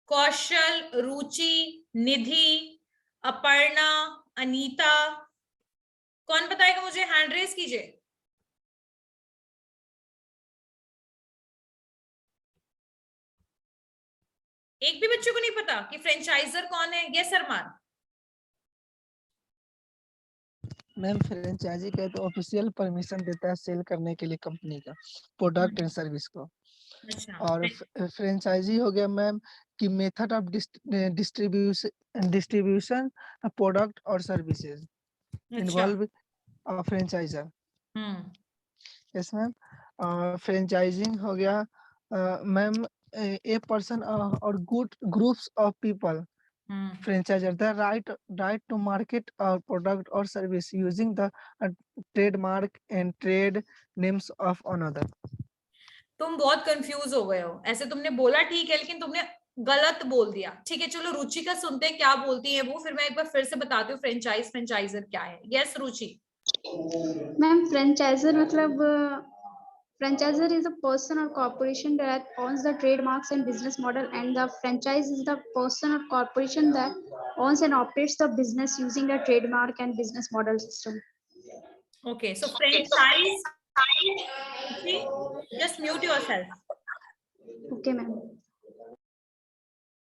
कौशल, रुचि, निधि, अपर्णा, अनीता, कौन बताएगा मुझे? हैंड रेज कीजिए. एक भी बच्चों को नहीं पता कि फ्रेंचाइजर कौन है? यस अरमान. मैम फ्रेंचाइजी का तो ऑफिशियल परमिशन देता है सेल करने के लिए कंपनी का प्रोडक्ट एंड सर्विस को. अच्छा, और फ्रेंचाइजी हो गया मैम कि मेथड ऑफ डिस्ट्रीब्यूशन प्रोडक्ट और services involve franchisor. Yes ma'am. Franchising हो गया ma'am a person or good groups of people. Franchisor the right to market or product or service using the trademark and trade names of another. तुम बहुत confuse हो गए हो. ऐसे तुमने बोला ठीक है, लेकिन तुमने गलत बोल दिया. ठीक है, चलो रुचि का सुनते हैं क्या बोलती है वो, फिर मैं एक बार फिर से बताती हूँ फ्रेंचाइज फ्रेंचाइजर क्या है. यस रुचि. मैम फ्रेंचाइजर मतलब franchisor is a person or corporation that owns the trademarks and business model, and the franchise is the person or corporation that owns and operates the business using the trademark and business model system. Okay, so franchise. Just mute yourself. Okay, ma'am.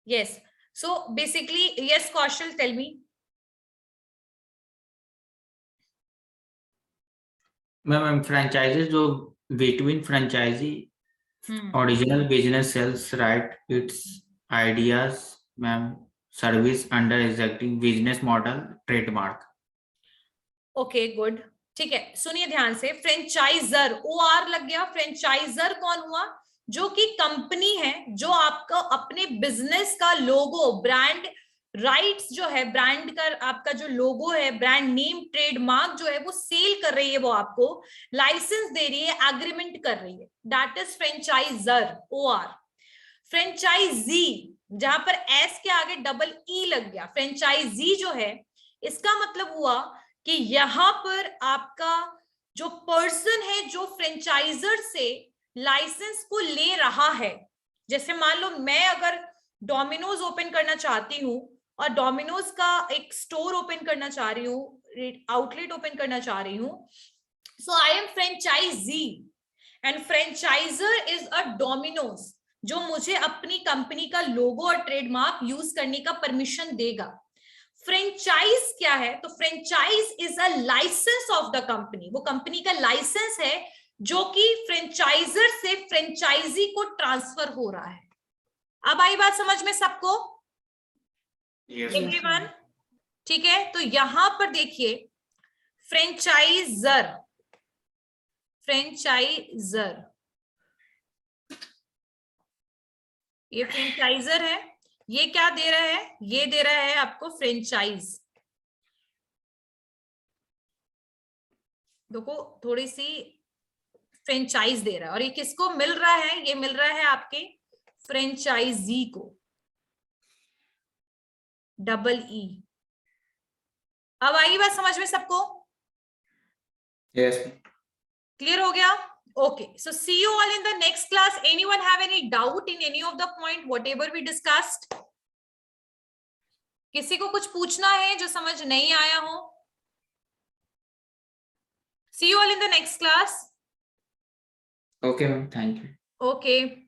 Yes. So basically, yes, Kaushal, tell me. Ma'am franchises जो between franchisee original business sells right its ideas ma'am service under existing business model trademark. Okay, good. ठीक है, सुनिए ध्यान से. Franchisor, OR लग गया. Franchisor कौन हुआ? जो कि कंपनी है जो आपका अपने बिजनेस का लोगो, ब्रांड राइट्स जो है, ब्रांड का आपका जो लोगो है, ब्रांड नेम, ट्रेडमार्क जो है वो सेल कर रही है, वो आपको लाइसेंस दे रही है, एग्रीमेंट कर रही है. That is franchisor, OR. Franchisee, जहां पर एस के आगे डबल ई लग गया, फ्रेंचाइजी जो है, इसका मतलब हुआ कि यहां पर आपका जो पर्सन है जो फ्रेंचाइजर से लाइसेंस को ले रहा है, जैसे मान लो मैं अगर डोमिनोज ओपन करना चाहती हूँ और डोमिनोज का एक स्टोर ओपन करना चाह रही हूँ, आउटलेट ओपन करना चाह रही हूँ, so I am franchisee and franchiser is a Domino's जो मुझे अपनी कंपनी का लोगो और ट्रेडमार्क यूज करने का परमिशन देगा. फ्रेंचाइज क्या है? तो franchise is a licence of the company. वो कंपनी का लाइसेंस है जो कि फ्रेंचाइजर से फ्रेंचाइजी को ट्रांसफर हो रहा है. अब आई बात समझ में सबको? एवरीवन ठीक है? तो यहां पर देखिए, फ्रेंचाइजर, फ्रेंचाइजर, ये फ्रेंचाइजर है. ये क्या दे रहा है? ये दे रहा है आपको फ्रेंचाइज. देखो थोड़ी सी फ्रेंचाइज दे रहा है, और ये किसको मिल रहा है? ये मिल रहा है आपके फ्रेंचाइजी को, डबल ई। अब आई बात समझ में सबको? Yes. क्लियर हो गया? Okay, so see you all in the next class. Anyone have any doubt in any of the point whatever we discussed? किसी को कुछ पूछना है जो समझ नहीं आया हो? See you all in the next class. Okay, ma'am. Thank you. Okay.